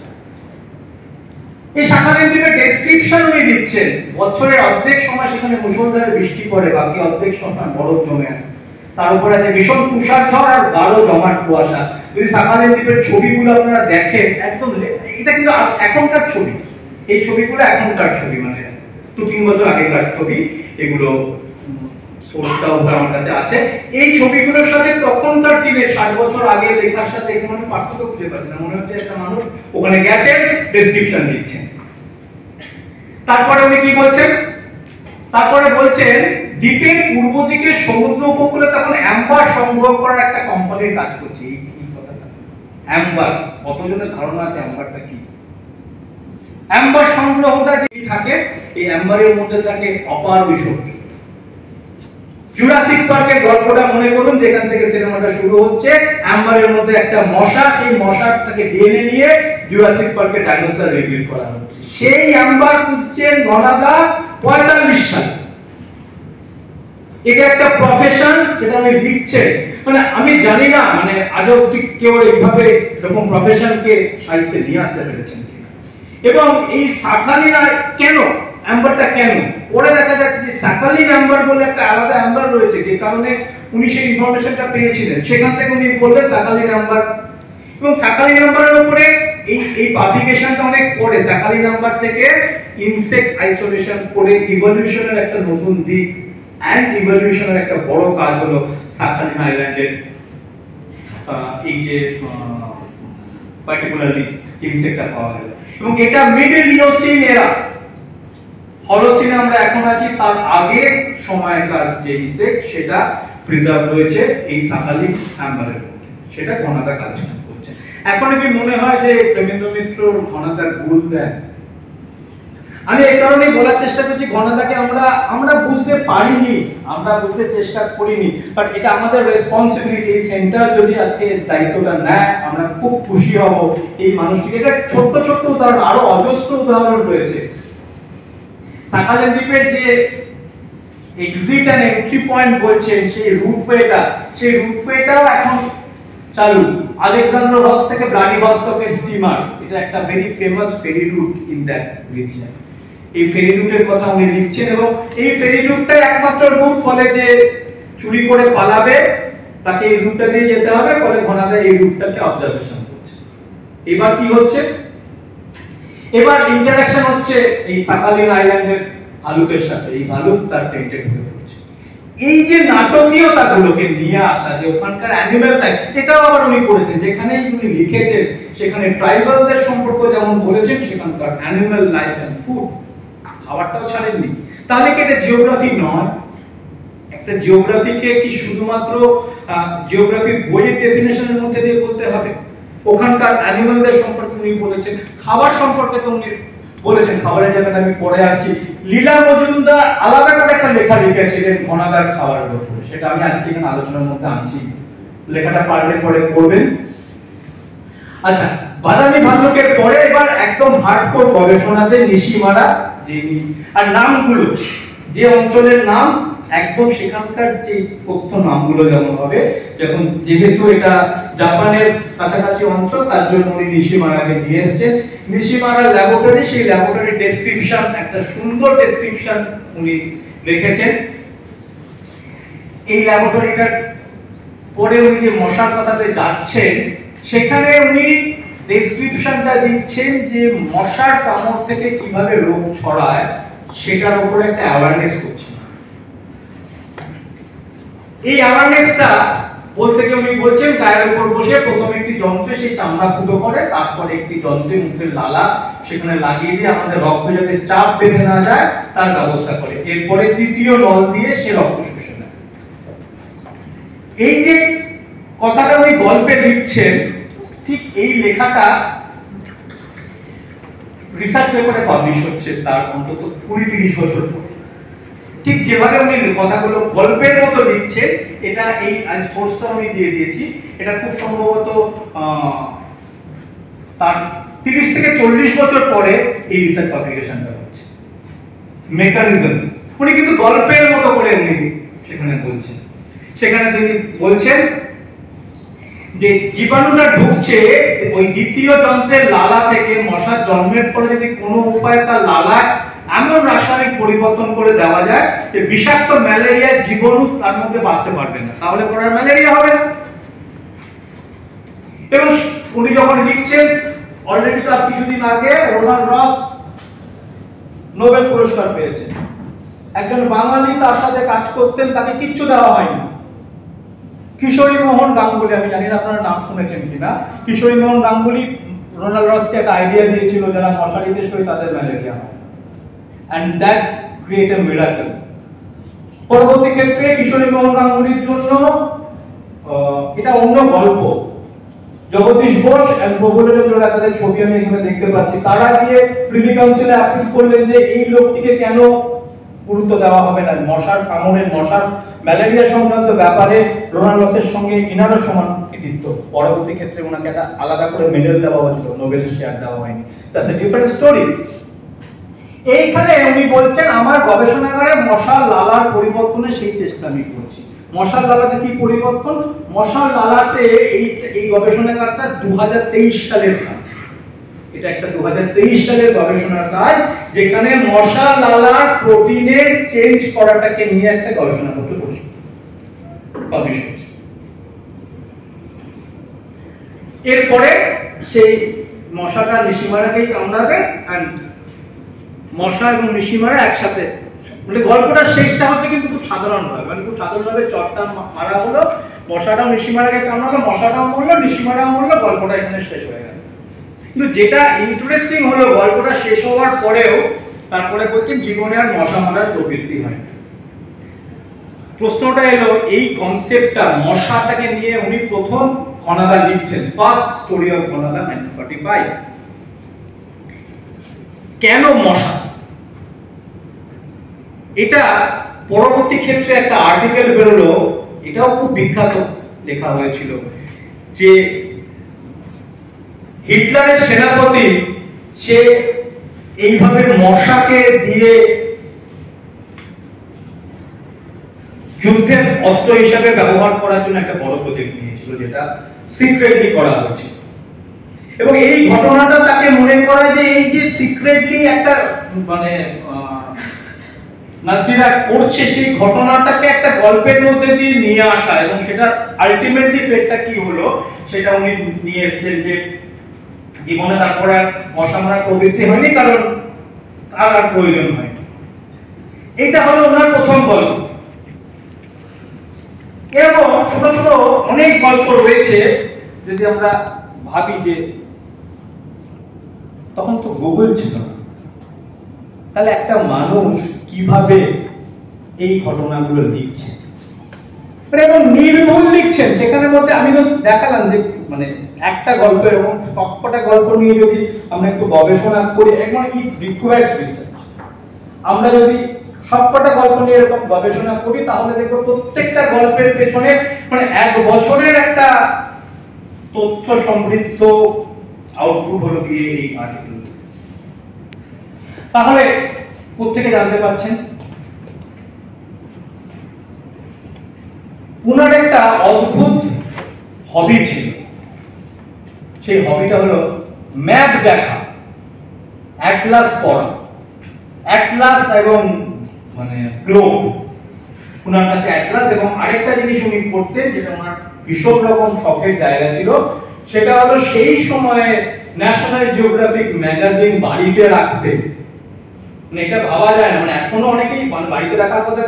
এই শাখালিন দ্বীপের ডেসক্রিপশন উনি দিচ্ছেন, বছরের অর্ধেক সময় সেখানে মুষলধারে বৃষ্টি পড়ে, বাকি অর্ধেক সময় বরফ জমে আছে, তার উপরে আছে ভীষণ তুষার ঝড় আর গাঢ় জমাট কুয়াশা। যদি শাখালিন দ্বীপের ছবিগুলো আপনারা দেখেন, একদম এটা কিন্তু এখনকার ছবি, এই ছবিগুলো এখনকার ছবি, মানে 2-3 বছর আগেকার ছবি, এগুলো সোর্সটাও আমার কাছে আছে। এই ছবিগুলোর সাথে তখনকার দিনের 60 বছর আগে লেখার সাথে কোনো পার্থক্য খুঁজে পাচ্ছি না। মনে হচ্ছে একটা মানুষ ওখানে গেছে, ডেসক্রিপশন দিচ্ছেন। তারপরে উনি কি বলছেন, তারপরে বলছেন দ্বীপের পূর্ব দিকে সমুদ্র উপকূলে তখন অ্যাম্বার সংগ্রহ করার একটা কোম্পানির কাজ করছে। এই কথাটা অ্যাম্বার, কতজনের ধারণা আছে অ্যাম্বারটা কি? অ্যাম্বার সংগ্রহটা যে থাকে, এই অ্যাম্বারের মধ্যে থাকে অপার ঐশ্বর্য। জুরাসিক পার্কের গল্পটা মনে করুন, যেখান থেকে সিনেমাটা শুরু হচ্ছে। অ্যাম্বারের মধ্যে একটা মশা, সেই মশাটাকে ডিএনএ নিয়ে জুরাসিক পার্কে ডাইনোসর রিভিল করা হচ্ছে। সেই অ্যাম্বার খুঁজছেন ঘনাদা 45 সালে। এটা একটা প্রফেশন, যেটা আমি লিখছে, মানে আমি জানি না মানে আজ অব্দি কেউ এইভাবে এরকম প্রফেশনকে সাহিত্যে নিয়ে আসতে পেরেছেন কিনা। এবং এই শাখালিন কেন অ্যাম্বারটা কেন, পরে দেখা যাচ্ছে যে শাখালিন অ্যাম্বার বলে একটা আলাদা অ্যাম্বার রয়েছে, যে কারণে উনি সেই ইনফরমেশনটা পেয়েছিলেন, সেখান থেকে উনি বললেন শাখালিন অ্যাম্বার। এবং শাখালিন অ্যাম্বারের উপরে এই পাবলিকেশনটা অনেক পরে, শাখালিন অ্যাম্বার থেকে ইনসেক্ট আইসোলেশন করে ইভলিউশনের একটা নতুন দিক এন্ড ইভলিউশনের একটা বড় কাজ হলো শাখালিন আইল্যান্ডের এই যে পার্টিকুলারলি ইনসেক্টটা পাওয়া গেল। এবং এটা মিডল ইওসিন এরা, হলোসিনে আমরা এখন আছি, তার আগের সময়কার যে ইনসেক্ট সেটা প্রিজার্ভ রয়েছে এই শাখালিন অ্যাম্বারের মধ্যে, সেটা ঘনাদা কালেকশন করছে। এখন কি মনে হয় যে প্রেমেন্দ্র মিত্র ঘনাদার ভুল দেন? আমি এই কারণেই বলার চেষ্টা করছি, ঘনাদাকে আমরা বুঝতে পারিনি, আমরা বুঝতে চেষ্টা করিনি, বাট এটা আমাদের রেসপন্সিবিলিটি। এই সেন্টার যদি আজকে দায়িত্বটা নেয়, আমরা খুব খুশি হব এই মানুষটিকে। এটা ছোট্ট ছোট্ট উদাহরণ, আরো অজস্র উদাহরণ রয়েছে। শাখালিন দ্বীপের যে এক্সিট এন্ড এন্ট্রি পয়েন্ট বলছেন, সেই রুটওয়েটাও এখন চালু। আলেকজান্দ্রভস্ক থেকে ভ্লাদিভস্টকের স্টিমার, এটা একটা very famous ferry route in that region. এই ফেরি রুটের কথা উনি লিখছেন, এবং এই ফেরি রুটটাই একমাত্র রুট, ফলে যে চুরি করে পালাবে তাকে এই রুটটা দিয়ে যেতে হবে, ফলে ঘনাদা এই রুটটাকে অবজারভেশন করছে। এবার কি হচ্ছে, এবার ইন্টারঅ্যাকশন হচ্ছে এই শাখালিন আইল্যান্ডের ভালুকের সাথে। এই ভালুক তার টেন্টে ঢুকে পড়ছে। এই যে নাটকীয়তাগুলোকে নিয়ে আসা, যে ওখানকার অ্যানিমাল লাইফ, এটাও আবার উনি করেছেন। যেখানে উনি লিখেছেন সেখানে ট্রাইবালদের সম্পর্ক যেমন বলেছেন, সেখানকার অ্যানিমাল লাইফ এন্ড ফুড, খাবারটাও ছাড়েননি। তাহলে কি এটা জিওগ্রাফি নয়? একটা জিওগ্রাফিকে কি শুধুমাত্র জিওগ্রাফি বইয়ের ডেফিনেশনের মধ্যে দিয়ে বলতে হবে? ওখানকার অ্যানিমালদের সম্পর্কে উনি বলেছেন, খাবার সম্পর্কে তো উনি বলেছেন। খাবারের জায়গাটা আমি পরে আসছি। লীলা মজুমদার আলাদা করে একটা লেখা লিখেছিলেন ঘনাদার খাবারের উপরে, সেটা আমি আজকে এখানে আলোচনার মধ্যে আনছি, লেখাটা পারলে পরে পড়বেন। আচ্ছা, বাদামি ভাল্লুকের পরে এবার একদম হার্ডকোর গবেষণাতে নিশিমারা, যে আর নামগুলো, যে অঞ্চলের নাম একদম সেখানকার যে তথ্য নামগুলো যেমন হবে, যখন যেহেতু এটা জাপানের কাছাকাছি অঞ্চল, তার জন্য উনি নিশিমারাকে নিয়ে এসেছেন। নিশিমারার ল্যাবরেটরি, সেই ল্যাবরেটরি ডেসক্রিপশন, একটা সুন্দর ডেসক্রিপশন উনি রেখেছেন। এই ল্যাবরেটরিটার পরে উনি যে মশার কথাতে যাচ্ছেন, সেখানে উনি ডেসক্রিপশনটা দিচ্ছেন যে মশার কামড় থেকে কিভাবে রোগ ছড়ায়, সেটার উপরে একটা অ্যাওয়ারনেস করছেন। এই অ্যাওয়ারনেসটা বলতে গিয়ে উনি বলছেন গায়ের উপর বসে প্রথমে একটি যন্ত্রে সেই চামড়া ফুটো করে, তারপরে একটি যন্ত্রে মুখের লালা সেখানে লাগিয়ে দিয়ে আমাদের রক্ত যাতে চাপ বেঁধে না যায় তার ব্যবস্থা করে, এরপরে তৃতীয় নল দিয়ে সে রক্ত শুষে নেয়। এই যে কথাটা উনি গল্পে লিখছেন, ঠিক এই লেখাটা রিসার্চ পেপারে পাবলিশ হচ্ছে তার অন্তত 20-30 বছর পর। ঠিক যেভাবে উনি কথাগুলো গল্পের মতো লিখছে, এটা এই সোর্সটা আমি দিয়ে দিয়েছি, এটা খুব সম্ভবত তার 30 থেকে 40 বছর পরে এই রিসার্চ পাবলিকেশনটা হচ্ছে। মেকানিজম উনি কিন্তু গল্পের মতো করে উনি সেখানে বলছেন। সেখানে তিনি বলছেন যে জীবাণুটা ঢুকছে ওই দ্বিতীয় যন্ত্রের লালা থেকে, মশার জন্মের পরে যদি কোনো উপায়ে তার লালায় এমন রাসায়নিক পরিবর্তন করে দেওয়া যায় যে বিষাক্ত ম্যালেরিয়া জীবাণু তার মধ্যে বাঁচতে পারবে না, তাহলে পরে ম্যালেরিয়া হবে না। এবং উনি যখন লিখছেন, অলরেডি তার কিছুদিন আগে রোনাল্ড রস নোবেল পুরস্কার পেয়েছেন। একজন বাঙালি তার সাথে কাজ করতেন, তাকে কিচ্ছু দেওয়া হয়নি। কিশোরী মোহন গাঙ্গুলি, আমি জানি না আপনারা নাম শুনেছেন কিনা, কিশোরী মোহন গাঙ্গুলি রোনাল্ড রসকে একটা আইডিয়া দিয়েছিল যারা মশারিতে শোয় তাদের ম্যালেরিয়া হয়, and that create a miracle। পরবর্তী ক্ষেত্রে কিশোরী মোহন গাঙ্গুলির জন্য এটা অন্য গল্প, জগদীশ বোস এবং প্রফুল্লচন্দ্র রায় তাদের ছবি আমি এখানে দেখতে পাচ্ছি, তারা গিয়ে প্রিভি কাউন্সিলে অ্যাপিল করলেন যে এই লোকটিকে কেন গুরুত্ব দেওয়া হবে না, মশার কামড়ের, মশার ম্যালেরিয়া সংক্রান্ত ব্যাপারে রোনাল্ড রসের সঙ্গে ইনারও সমান কৃতিত্ব। পরবর্তী ক্ষেত্রে ওনাকে একটা আলাদা করে মেডেল দেওয়া হয়েছিল, নোবেলের শেয়ার দেওয়া হয়নি, দ্যাটস এ ডিফারেন্ট স্টোরি। এইখানে উনি বলছেন আমার গবেষণাগারে মশার লালার পরিবর্তনের সেই চেষ্টা আমি করছি। মশার লালাতে কি পরিবর্তন? মশার লালাতে এই গবেষণা কাজটা 2023 সালের কাজ। এটা একটা 2023 সালের গবেষণার কাজ, যেখানে মশা লালার প্রোটিনের চেঞ্জ করাটাকে নিয়ে একটা গবেষণাপত্র পাবলিশ হয়েছে। এরপরে সেই মশাটা নিশিমারাকেই কামড়াবে, এন্ড মশা এবং নিশিমারা একসাথে, মানে গল্পটার শেষটা হচ্ছে কিন্তু খুব সাধারণভাবে, মানে খুব সাধারণভাবে চটটা মারা হলো, মশাটাও নিশিমারাকে কামড়ালো, মশাটাও মরলো, নিশিমারাও মরলো, গল্পটা এখানে শেষ হয়ে গেল। কিন্তু যেটা ইন্টারেস্টিং হলো, গল্পটা শেষ হওয়ার পরেও তারপরে বলছেন জীবনে আর মশা মারার প্রবৃত্তি হয়। প্রশ্নটা এলো, এই কনসেপ্টটা মশাটাকে নিয়ে উনি প্রথম ঘনাদা লিখছেন, ফার্স্ট স্টোরি অফ ঘনাদা 1945। কেন মশা? এটা পরবর্তী ক্ষেত্রে একটা আর্টিকেল বেরোলো, এটাও খুব বিখ্যাত লেখা হয়েছিল, যে হিটলারের সেনাপতি সে এইভাবে মশাকে দিয়ে যুদ্ধের অস্ত্র হিসাবে ব্যবহার করার জন্য একটা বড় প্রজেক্ট নিয়েছিল, যেটা সিক্রেটলি করা হয়েছিল। এবং এই ঘটনাটা তাকে মনে করায় যে এই যে সিক্রেটলি একটা মানে নাজিরা করছে, সেই ঘটনাটাকে একটা গল্পের মধ্যে দিয়ে নিয়ে আসা, এবং সেটার আলটিমেটলি ফেটটা কি হলো সেটা উনি নিয়ে এসেছেন, যে জীবনে তারপরে আর মশা মারার প্রবৃত্তি হয়নি, কারণ তার আর প্রয়োজন হয়নি। এটা হলো ওনার প্রথম গল্প। এরকম ছোট ছোট অনেক গল্প রয়েছে। যদি আমরা ভাবি যে তখন তো গুগল ছিল না, তাহলে একটা মানুষ কিভাবে এই ঘটনাগুলো লিখছে, মানে এবং নির্ভুল লিখছেন। সেখানের মধ্যে আমি তো দেখালাম যে মানে একটা গল্পের এবং সবকটা গল্প নিয়ে যদি আমরা একটু গবেষণা করি, এবং ইট রিকোয়ার্স রিসার্চ, আমরা যদি সবকটা গল্প নিয়ে এরকম গবেষণা করি, তাহলে দেখবো প্রত্যেকটা গল্পের পেছনে মানে 1 বছরের একটা তথ্য সমৃদ্ধ আউটপুট হলো গিয়ে এই আর্টিকেল। তাহলে কোত্থেকে জানতে পাচ্ছেন? উনার একটা অদ্ভুত হবি ছিল, সেই হবিটা হলো ম্যাপ দেখা, অ্যাটলাস পড়া, অ্যাটলাস এবং মানে গ্লোব। উনার কাছে অ্যাটলাস এবং আরেকটা জিনিস উনি করতেন, যেটা ওনার ভীষণ রকম শখের জায়গা ছিল, সেটা হলো সেই সময়ে ন্যাশনাল জিওগ্রাফিক ম্যাগাজিন বাড়িতে রাখতেন। মানে এটা ভাবা যায় না, মানে এখনো অনেকেই বাড়িতে রাখার কথা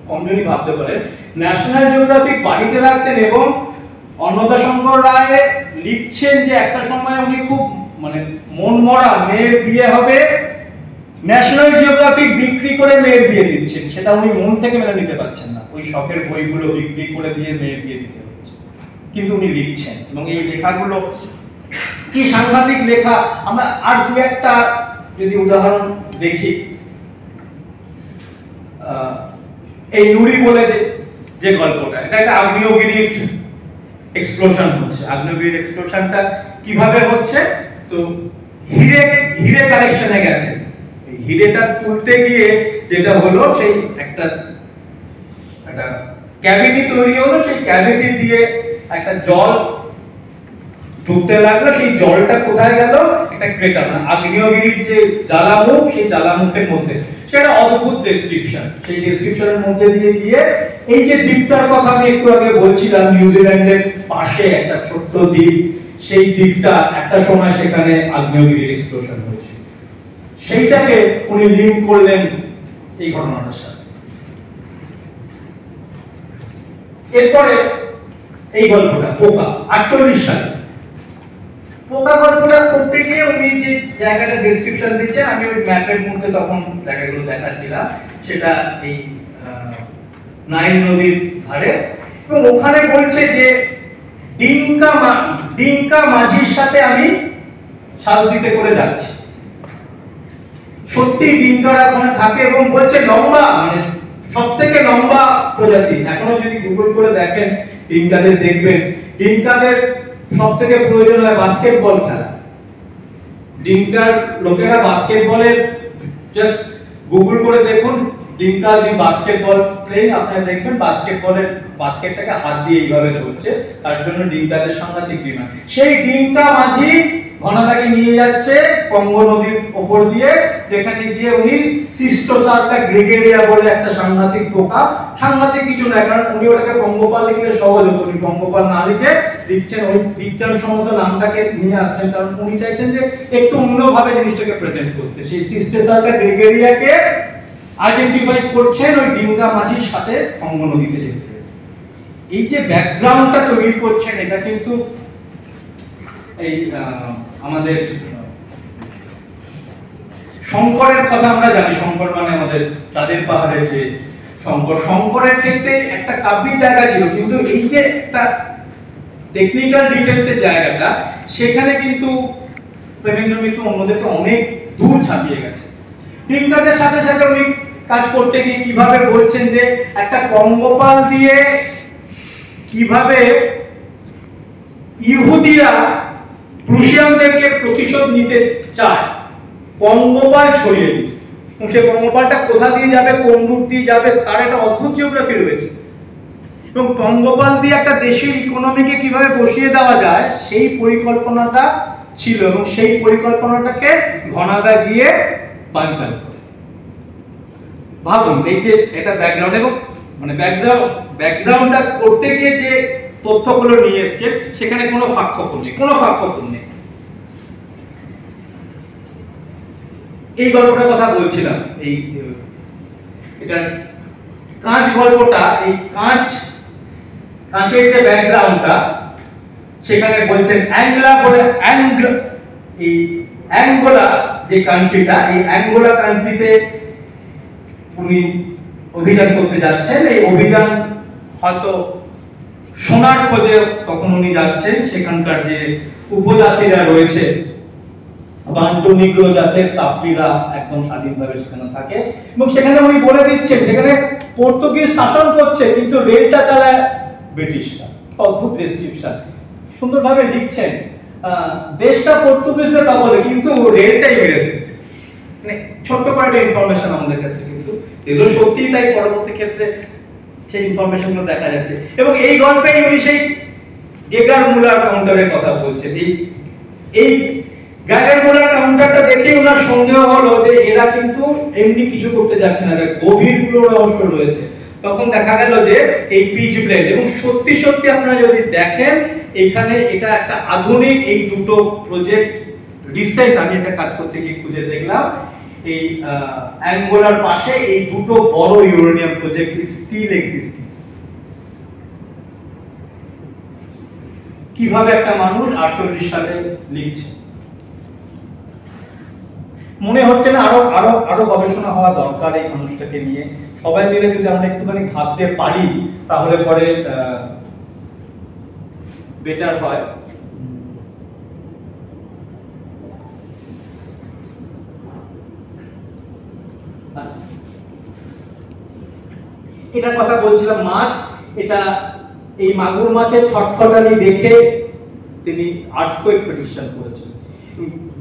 কমজনই ভাবতে পারেন, ন্যাশনাল জিওগ্রাফিক বাড়িতে রাখতেন এবং অন্নদাশঙ্কর রায় লিখছেন যে একটা সময় উনি খুব মানে মন মরা, মেয়ের বিয়ে হবে, ন্যাশনাল জিওগ্রাফিক বিক্রি করে মেয়ের বিয়ে দিচ্ছেন, সেটা উনি মন থেকে মেনে নিতে পারছেন না, ওই শখের বইগুলো বিক্রি করে দিয়ে মেয়ের বিয়ে দিতে হচ্ছে, কিন্তু উনি লিখছেন। এবং এই লেখাগুলো কি সাংঘাতিক লেখা। আমরা আর দু একটা যদি উদাহরণ দেখি, এই নুরি বলে যে গল্পটা, এটা একটা আগ্নেয়গিরির এক্সপ্লোশন হচ্ছে। আগ্নেয়গিরির এক্সপ্লোশনটা কিভাবে হচ্ছে, তো হিরে কালেকশনে গেছে, এই হিরেটা তুলতে গিয়ে যেটা হলো, সেই একটা ক্যাভিটি তৈরি হলো, সেই ক্যাভিটি দিয়ে একটা জল ঢুকতে লাগলো, সেই জলটা কোথায় গেল, একটা ক্রেটার, মানে আগ্নেয়গিরির যে জ্বালামুখ, সেই জ্বালামুখের মধ্যে। সেটা অদ্ভুত ডেসক্রিপশন, সেই ডেসক্রিপশনের মধ্যে দিয়ে গিয়ে এই যে দ্বীপটার কথা আমি একটু আগে বলছিলাম, নিউজিল্যান্ডের পাশে একটা ছোট্ট দ্বীপ, সেই দ্বীপটা একটা সময় সেখানে আগ্নেয়গিরির এক্সপ্লোশন হয়েছে, সেইটাকে উনি লিঙ্ক করলেন এই ঘটনাটার সাথে। এরপরে এই গল্পটা পোকা, 48 সালে পোকা গল্পটা করতে গিয়ে উনি যে জায়গাটা ডেসক্রিপশন দিচ্ছেন, আমি ওই ম্যাপের মধ্যে তখন জায়গাগুলো দেখাচ্ছিলাম, সেটা এই নাইল নদীর ধারে, এবং ওখানে বলছে যে ডিঙ্কা মাঝির সাথে আমি সালদিতে করে যাচ্ছি। সত্যি ডিঙ্কারা ওখানে থাকে এবং বলছে লম্বা, মানে সবথেকে লম্বা প্রজাতি। এখনো যদি গুগল করে দেখেন ডিঙ্কাদের, দেখবেন ডিঙ্কাদের সবথেকে প্রয়োজন হয় বাস্কেটবল খেলা। ডিঙ্কার লোকেরা বাস্কেটবলের, জাস্ট গুগল করে দেখুন ডিঙ্কাজ ইন বাস্কেটবল প্লেইং, আপনারা দেখবেন বাস্কেটবলের বাস্কেটটাকে হাত দিয়ে এইভাবে চলছে, তার জন্য ডিঙ্কাদের সাংঘাতিক ডিমান্ড। সেই ডিঙ্কা মাঝি ঘনাদাকে নিয়ে যাচ্ছে কঙ্গো নদীর উপর দিয়ে, যেখানে গিয়ে উনি সিস্টোসারটা গ্রেগেরিয়া বলে একটা সাংঘাতিক পোকা, সাংঘাতিক কিছু না, কারণ উনি ওটাকে পঙ্গপাল লিখলে সহজ হতো, উনি পঙ্গপাল না লিখে লিখছেন ওই বিজ্ঞানসম্মত নামটাকে নিয়ে আসছেন, কারণ উনি চাইছেন যে একটু অন্যভাবে জিনিসটাকে প্রেজেন্ট করতে। সেই সিস্টোসারটা গ্রেগেরিয়াকে আইডেন্টিফাই করছেন ওই ডিঙ্কা মাঝির সাথে কঙ্গো নদীতে যেতে। এই যে ব্যাকগ্রাউন্ডটা তৈরি করছেন, এটা কিন্তু এই আমাদের শঙ্করের কথা আমরা জানি, শঙ্কর মানে আমাদের চাঁদের পাহাড়ের যে শঙ্করের ক্ষেত্রে একটা কাব্যিক জায়গা ছিল, কিন্তু এই যে একটা টেকনিক্যাল ডিটেইলসের জায়গাটা, সেখানে কিন্তু প্রেমেন্দ্র মিত্র অন্যদেরকে অনেক দূর ছাপিয়ে গেছে। ডিঙ্কাদের সাথে সাথে উনি কাজ করতে গিয়ে কিভাবে বলছেন যে একটা পঙ্গপাল দিয়ে কিভাবে ইহুদিরা প্রুশিয়ানদেরকে প্রতিশোধ নিতে চায়, পঙ্গপাল ছড়িয়ে দিই, এবং সেই পঙ্গপালটা কোথা দিয়ে যাবে, কোন রুট দিয়ে যাবে, তার একটা অদ্ভুত জিওগ্রাফি রয়েছে, এবং পঙ্গপাল দিয়ে একটা দেশের ইকোনমিকে কিভাবে বসিয়ে দেওয়া যায় সেই পরিকল্পনাটা ছিল, এবং সেই পরিকল্পনাটাকে ঘনাদা গিয়ে বানচাল করে। ভাবুন এই যে এটা ব্যাকগ্রাউন্ড, এবং মানে ব্যাকগ্রাউন্ডটা করতে গিয়ে যে তথ্যগুলো নিয়ে এসছে, সেখানে কোনো ফাঁকফোকর নেই। এই গল্পটার কথা বলছিলাম, এই এটা কাঁচ গল্পটা, এই কাঁচের যে ব্যাকগ্রাউন্ডটা, সেখানে বলছেন এই অ্যাঙ্গোলা যে কান্ট্রিটা, এই অ্যাঙ্গোলা কান্ট্রিতে উনি অভিযান করতে যাচ্ছেন। এই অভিযান হয়তো সোনার খোঁজে তখন উনি যাচ্ছেন, সেখানকার যে উপজাতিরা রয়েছে, বান্টু নিগ্রো জাতের কাফরিরা একদম স্বাধীনভাবে সেখানে থাকে, এবং সেখানে উনি বলে দিচ্ছেন সেখানে পর্তুগিজ শাসন করছে, কিন্তু রেলটা চালায় ব্রিটিশরা। অদ্ভুত ডেসক্রিপশন, সুন্দরভাবে লিখছেন, দেশটা পর্তুগিজরা তা বলে, কিন্তু রেলটাই মেরেছে। মানে ছোট্ট করে একটা ইনফরমেশন আমাদের কাছে, কিন্তু এগুলো সত্যিই তাই পরবর্তী ক্ষেত্রে সেই ইনফরমেশনগুলো দেখা যাচ্ছে। এবং এই গল্পেই উনি সেই গেগার মুলার কাউন্টারের কথা বলছেন। এই গেগার মুলার কাউন্টারটা দেখে ওনার সন্দেহ হলো যে এরা কিন্তু এমনি কিছু করতে যাচ্ছে না, গভীর রহস্য রয়েছে। তখন দেখা গেল যে এই পিচ ব্লেড, এবং সত্যি সত্যি আপনারা যদি দেখেন এখানে এটা একটা আধুনিক, এই দুটো প্রজেক্ট রিসেন্ট আমি একটা কাজ করতে গিয়ে খুঁজে দেখলাম, এই অ্যাঙ্গোলার পাশে এই দুটো বড় ইউরেনিয়াম প্রজেক্ট স্টিল এক্সিস্টিং। কিভাবে একটা মানুষ 48 সালে লিখছে, মনে হচ্ছে না আরো আরো আরো গবেষণা হওয়া দরকার এই মানুষটাকে নিয়ে। সবাই মিলে যদি আমরা একটুখানি ভাবতে পারি তাহলে পরে বেটার হয়। আচ্ছা, এটা কথা বলছিলাম মাছ, এটা এই মাগুর মাছের ছটফটানি দেখে তিনি আর্থকোয়েক প্রেডিকশন করেছেন,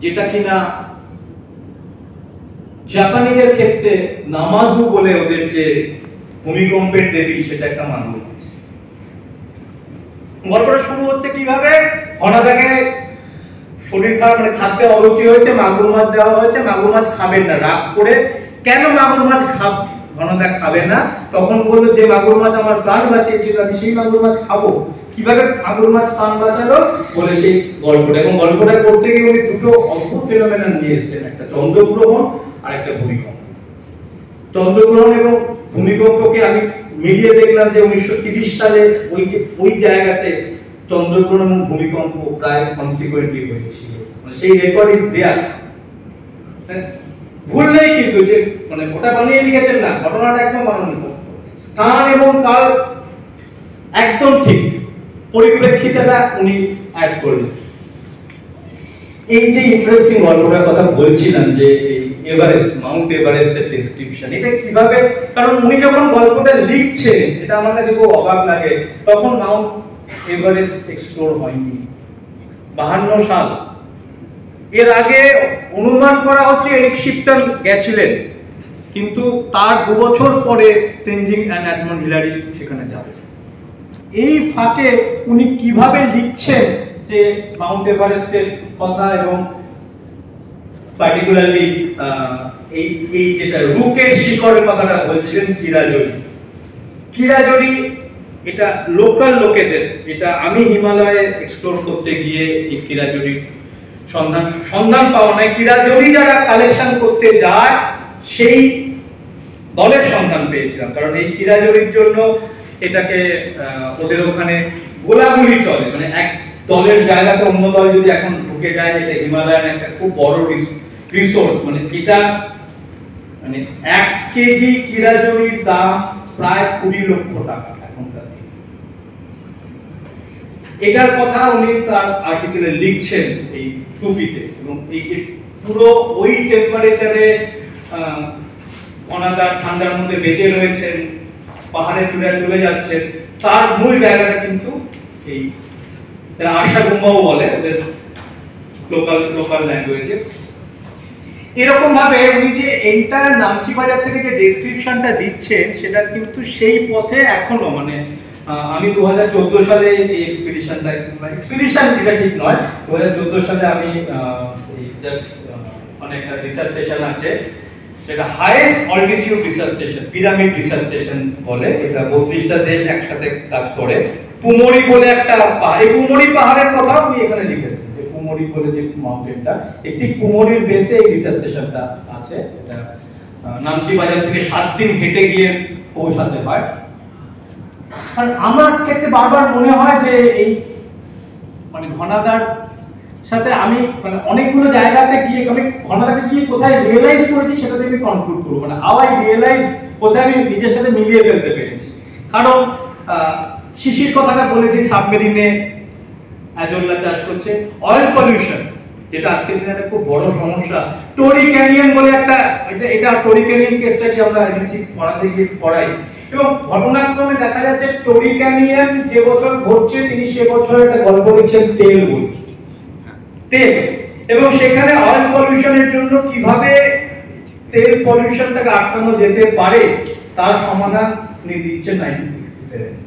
যেটা কিনা জাপানিদের ক্ষেত্রে নামাজু বলে ওদের যে ভূমিকম্পের দেবী, সেটা একটা মাগুর মাছ। গল্পটা শুরু হচ্ছে কিভাবে, ঘনাদাকে শরীর খারাপ, মানে খাদ্যে অরুচি হয়েছে, মাগুর মাছ দেওয়া হয়েছে, মাগুর মাছ খাবেন না, রাগ করে কেন মাগুর মাছ ঘনাদা খাবে না, তখন বললো যে মাগুর মাছ আমার প্রাণ বাঁচিয়েছিল আমি সেই মাগুর মাছ খাবো। কিভাবে মাগুর মাছ প্রাণ বাঁচালো বলে সেই গল্পটা, এবং গল্পটা করতে গিয়ে উনি দুটো অদ্ভুত ফেনোমেনন নিয়ে এসেছেন, একটা চন্দ্রগ্রহণ আর একটা ভূমিকম্প। চন্দ্রগ্রহণ এবং ভূমিকম্পকে আমি মিলিয়ে দেখলাম যে 1930 সালে ওই জায়গাতে চন্দ্রগ্রহণ এবং ভূমিকম্প প্রায় কনসিকুয়েন্টলি হয়েছিল, মানে সেই রেকর্ড ইজ দেয়ার। ভুল নেই কিন্তু, যে মানে ওটা বানিয়ে লিখেছেন না, ঘটনাটা একদম বানানো, স্থান এবং কাল একদম ঠিক, পরিপ্রেক্ষিতটা উনি অ্যাড করলেন। এই যে ইন্টারেস্টিং গল্পটার কথা বলছিলাম, যে এভারেস্ট, মাউন্ট এভারেস্টের ডেসক্রিপশন, এটা কিভাবে, কারণ উনি যখন গল্পটা লিখছেন, এটা আমার কাছে খুব অবাক লাগে, তখন মাউন্ট এভারেস্ট এক্সপ্লোর হয়নি, 52 সাল। এর আগে অনুমান করা হচ্ছে এরিক শিপটন গেছিলেন, কিন্তু তার 2 বছর পরে তেনজিং অ্যান্ড এডমন্ড হিলারি সেখানে যাবে। এই ফাঁকে উনি কিভাবে লিখছেন যে মাউন্ট এভারেস্টের কথা, এবং পার্টিকুলারলি এই যেটা রুকের শিখরের কথাটা বলছিলেন, কিরাজোরি, এটা লোকাল লোকেদের, এটা আমি হিমালয়ে এক্সপ্লোর করতে গিয়ে এই কিরাজোরি সন্ধান পাওয়া নাই, কিরাজোরি যারা কালেকশন করতে যায় সেই দলের সন্ধান পেয়েছিলাম। কারণ এই কিরাজোরির জন্য এটাকে ওদের ওখানে গোলাগুলি চলে, মানে এক দলের জায়গাতে অন্য দল যদি এখন ঢুকে যায়, এটা হিমালয়ান একটা খুব বড় রিসোর্স, মানে এটা মানে 1 কেজি কিরাজোরির দাম প্রায় 20 লক্ষ টাকা এখনকার দিনে। এটার কথা উনি তার আর্টিকেলে লিখছেন এই টুপিতে, এবং এই যে পুরো ওই টেম্পারেচারে অনাদার ঠান্ডার মধ্যে বেঁচে রয়েছেন, পাহাড়ে চলে যাচ্ছেন, তার মূল জায়গাটা কিন্তু এই আশা গুম্বাও বলে ওদের লোকাল ল্যাঙ্গুয়েজে। এরকম ভাবে উনি যে এন্টায়ার নামচি বাজার থেকে যে ডেসক্রিপশনটা দিচ্ছেন, সেটা কিন্তু সেই পথে এখনো, মানে আমি 2014 সালে এই এক্সপিডিশন এটা ঠিক নয়, 2014 সালে আমি এই জাস্ট অনেকটা রিসার্চ স্টেশন আছে, সেটা highest altitude research station, pyramid research station বলে, এটা 32টা দেশ একসাথে কাজ করে। পুমরি বলে একটা পাহাড়, এই পুমরি পাহাড়ের কথা আমি এখানে লিখেছি, যে পুমরি বলে যে মাউন্টেনটা, একটি পুমরির বেসে এই রিসার্চ স্টেশনটা আছে। এটা নামচি বাজার থেকে 7 দিন হেঁটে গিয়ে পৌঁছাতে হয়। আর আমার ক্ষেত্রে বারবার মনে হয় যে এই মানে ঘনাদার সাথে আমি মানে অনেকগুলো জায়গাতে গিয়ে, আমি ঘনাদাকে গিয়ে কোথায় রিয়েলাইজ করেছি সেটা থেকে কনক্লুড করব, মানে হাউ আই রিয়েলাইজ, কোথায় আমি নিজের সাথে মিলিয়ে ফেলতে পেরেছি। কারণ শিশির কথাটা বলেছি, সাবমেরিনে অ্যাজোলা চাষ করছে, অয়েল পলিউশন, যেটা আজকের দিনে একটা খুব বড় সমস্যা। টোরি ক্যানিয়ন বলে একটা, এটা টোরি ক্যানিয়ন কেসটা কি আমরা এনএসসি পড়াতে গিয়ে পড়াই, এবং ঘটনাক্রমে দেখা যাচ্ছে টোরি ক্যানিয়ন যে বছর ঘটছে, তিনি সে বছর একটা গল্প লিখছেন তেল বলে, তেল, এবং সেখানে অয়েল পলিউশনের জন্য কিভাবে তেল পলিউশনটাকে আটকানো যেতে পারে তার সমাধান উনি দিচ্ছেন 1967।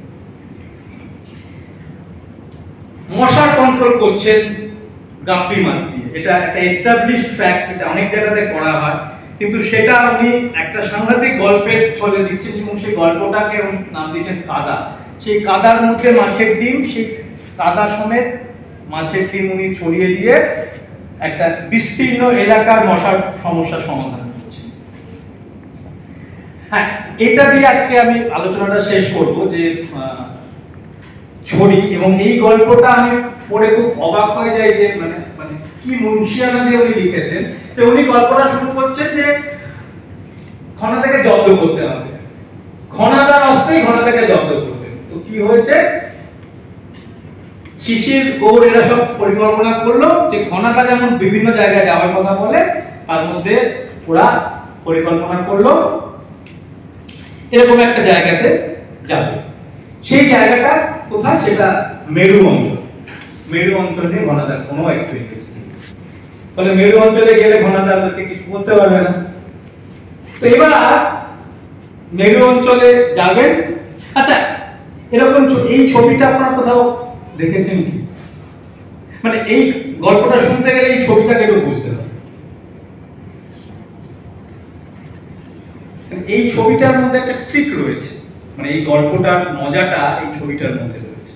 মশা কন্ট্রোল করছেন গাপ্পি মাছ দিয়ে, এটা একটা এস্টাবলিশড ফ্যাক্ট, এটা অনেক জায়গাতে করা হয়, কিন্তু সেটা উনি একটা সাংঘাতিক গল্পের ছলে দিচ্ছেন, এবং সেই গল্পটাকে উনি নাম দিয়েছেন কাদা। সেই কাদার মধ্যে মাছের ডিম, সেই কাদা সমেত মাছের ডিম উনি ছড়িয়ে দিয়ে একটা বিস্তীর্ণ এলাকার মশার সমস্যার সমাধান করছে। হ্যাঁ, এটা দিয়ে আজকে আমি আলোচনাটা শেষ করব যে ছড়ি, এবং এই গল্পটা আমি পড়ে খুব অবাক হয়ে যাই যে মানে মানে কি মুন্সিয়ানা দিয়ে উনি লিখেছেন। তো উনি গল্পটা শুরু করছেন যে ঘনাদাকে জব্দ করতে হবে, ঘনাদার অস্ত্রেই ঘনাদাকে জব্দ করবে। তো কি হয়েছে, শিশির গৌর এরা সব পরিকল্পনা করলো যে ঘনাদা যেমন বিভিন্ন জায়গায় যাওয়ার কথা বলে, তার মধ্যে ওরা পরিকল্পনা করলো এরকম একটা জায়গাতে যাবে। সেই জায়গাটা কোথায়, সেটা মেরু অঞ্চল। মেরু অঞ্চল নিয়ে ঘনাদার কোনো এক্সপেরিয়েন্স নেই, তাহলে মেরু অঞ্চলে গেলে ঘনাদারকে কিছু বলতে পারবে না। তো এবার মেরু অঞ্চলে যাবেন। আচ্ছা, এরকম এই ছবিটা আপনারা কোথাও দেখেছেন কি? মানে এই গল্পটা শুনতে গেলে এই ছবিটাকে একটু বুঝতে হবে। এই ছবিটার মধ্যে একটা ট্রিক রয়েছে, মানে এই গল্পটার মজাটা এই ছবিটার মধ্যে রয়েছে।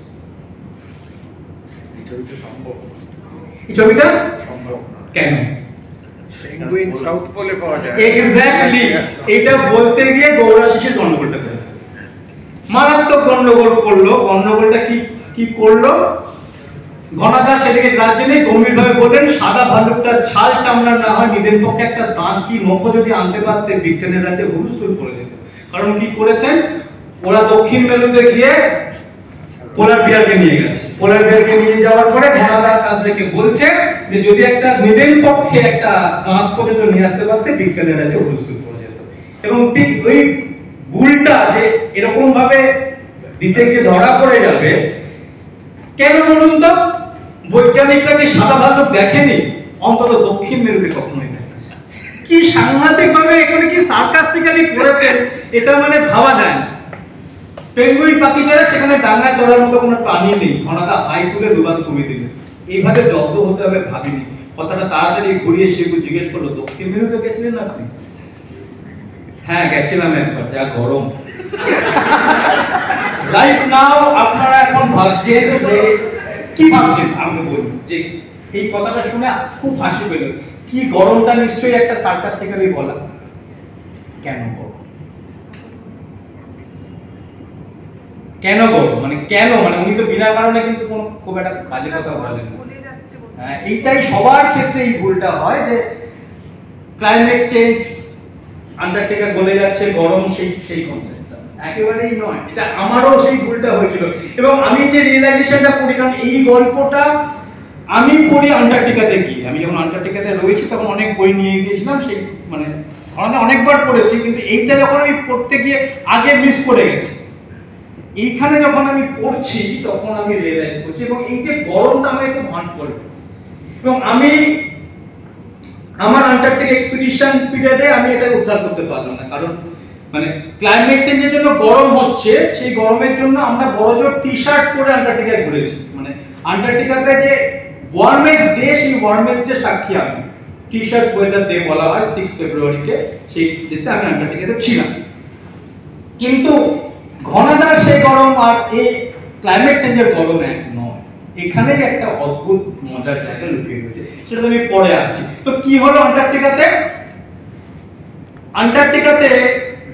এই ছবিটা সম্ভব, এই ছবিটা সম্ভব কেন? পেঙ্গুইন সাউথ পোলে পাওয়া যায়। এক্স্যাক্টলি, এটা বলতে গিয়ে গৌরাশিসের গন্ডগোলটা করে ফেলে, মারাত্মক গন্ডগোল করলো। গন্ডগোলটা কি কি করলো, ঘনাদা সেদিকে গ্রাহ্য নেই, গম্ভীরভাবে বললেন সাদা ভাল্লুকটা ছাল চামড়ার না হয় নিদেন পক্ষে একটা দাঁত কি নখ যদি আনতে পারতে বিজ্ঞানের রাজ্যে হুলস্থুল করে দিত। কারণ কি করেছেন ওরা, দক্ষিণ মেরুতে গিয়ে পোলার বিয়ারকে নিয়ে গেছে। পোলার বিয়ারকে নিয়ে যাওয়ার পরে ঘনাদা তাদেরকে বলছে যে যদি একটা নিদেন পক্ষে একটা দাঁত পর্যন্ত নিয়ে আসতে পারতে বিজ্ঞানের রাজ্যে হুলস্থুল করে যেত। এবং ঠিক ওই ভুলটা যে এরকম ভাবে দিতে গিয়ে ধরা পড়ে যাবে কেন বলুন তো? বৈজ্ঞানিকরা কি সাদা ভাল্লুক দেখেনি? অন্তত দক্ষিণ মেরুতে কখনোই দেখেনি। কি সাংঘাতিক ভাবে এখানে কি সার্কাস্টিক্যালি করেছেন, এটা মানে ভাবা যায় না। পেঙ্গুইন পাখি যারা সেখানে ডাঙায় চড়ার মতো কোনো প্রাণী নেই, ঘনাদা হাই তুলে দুবার তুলে দিল। এইভাবে জব্দ হতে হবে ভাবিনি। কথাটা তাড়াতাড়ি ঘুরিয়ে সেগুলো জিজ্ঞেস করলো, দক্ষিণ মেরুতে গেছিলেন আপনি? হ্যাঁ গেছিলাম একবার, যা গরম। রাইট নাও আপনারা এখন ভাবছেন যে কি ভাবছেন, আমাকে বলুন। যে এই কথাটা শুনে খুব হাসি পেল, কি গরমটা নিশ্চয়ই একটা সার্কাস্টিক্যালি বলা। কেন গরম? কেন গরম মানে কেন, মানে উনি তো বিনা কারণে কিন্তু কোনো খুব একটা বাজে কথা বলেন না। হ্যাঁ, এইটাই সবার ক্ষেত্রে এই ভুলটা হয় যে ক্লাইমেট চেঞ্জ, আন্টার্কটিকা গলে যাচ্ছে, গরম, সেই কনসেপ্টটা একেবারেই নয়। এটা আমারও সেই ভুলটা হয়েছিল, এবং আমি যে রিয়েলাইজেশনটা করি, কারণ এই গল্পটা আমি পড়ি আন্টার্কটিকাতে গিয়ে। আমি যখন আন্টার্কটিকাতে রয়েছি তখন অনেক বই নিয়ে গিয়েছিলাম, সেই মানে অনেকবার পড়েছি, কিন্তু এইটা যখন আমি পড়তে গিয়ে আগে মিস করে গেছি। এইখানে যখন আমি পড়ছি তখন আমি রিয়েলাইজ করছি, এবং এই যে গরমটা আমাকে খুব হান্ট করে। এবং আমি আমার আন্টার্কটিক এক্সপিডিশন পিরিয়ডে আমি এটা উদ্ধার করতে পারলাম না, কারণ মানে ক্লাইমেট চেঞ্জের জন্য গরম হচ্ছে, সেই গরমের জন্য আমরা বড়জোর টি-শার্ট পরে আন্টার্কটিকায় ঘুরেছি। মানে আন্টার্কটিকাতে যে ওয়ার্মেস্ট ডে, সেই ওয়ার্মেস্ট ডে সাক্ষী আমি। টি-শার্ট ওয়েদার ডে বলা হয় 6 ফেব্রুয়ারিকে, সেই ডেতে আমি আন্টার্কটিকাতে ছিলাম। কিন্তু ঘনাদার সেই গরম আর এই ক্লাইমেট চেঞ্জের গরম এক নয়। এখানেই একটা অদ্ভুত মজার জায়গা লুকিয়ে রয়েছে, সেটা আমি পরে আসছি। তো কি হলো আন্টার্কটিকাতে? আন্টার্কটিকাতে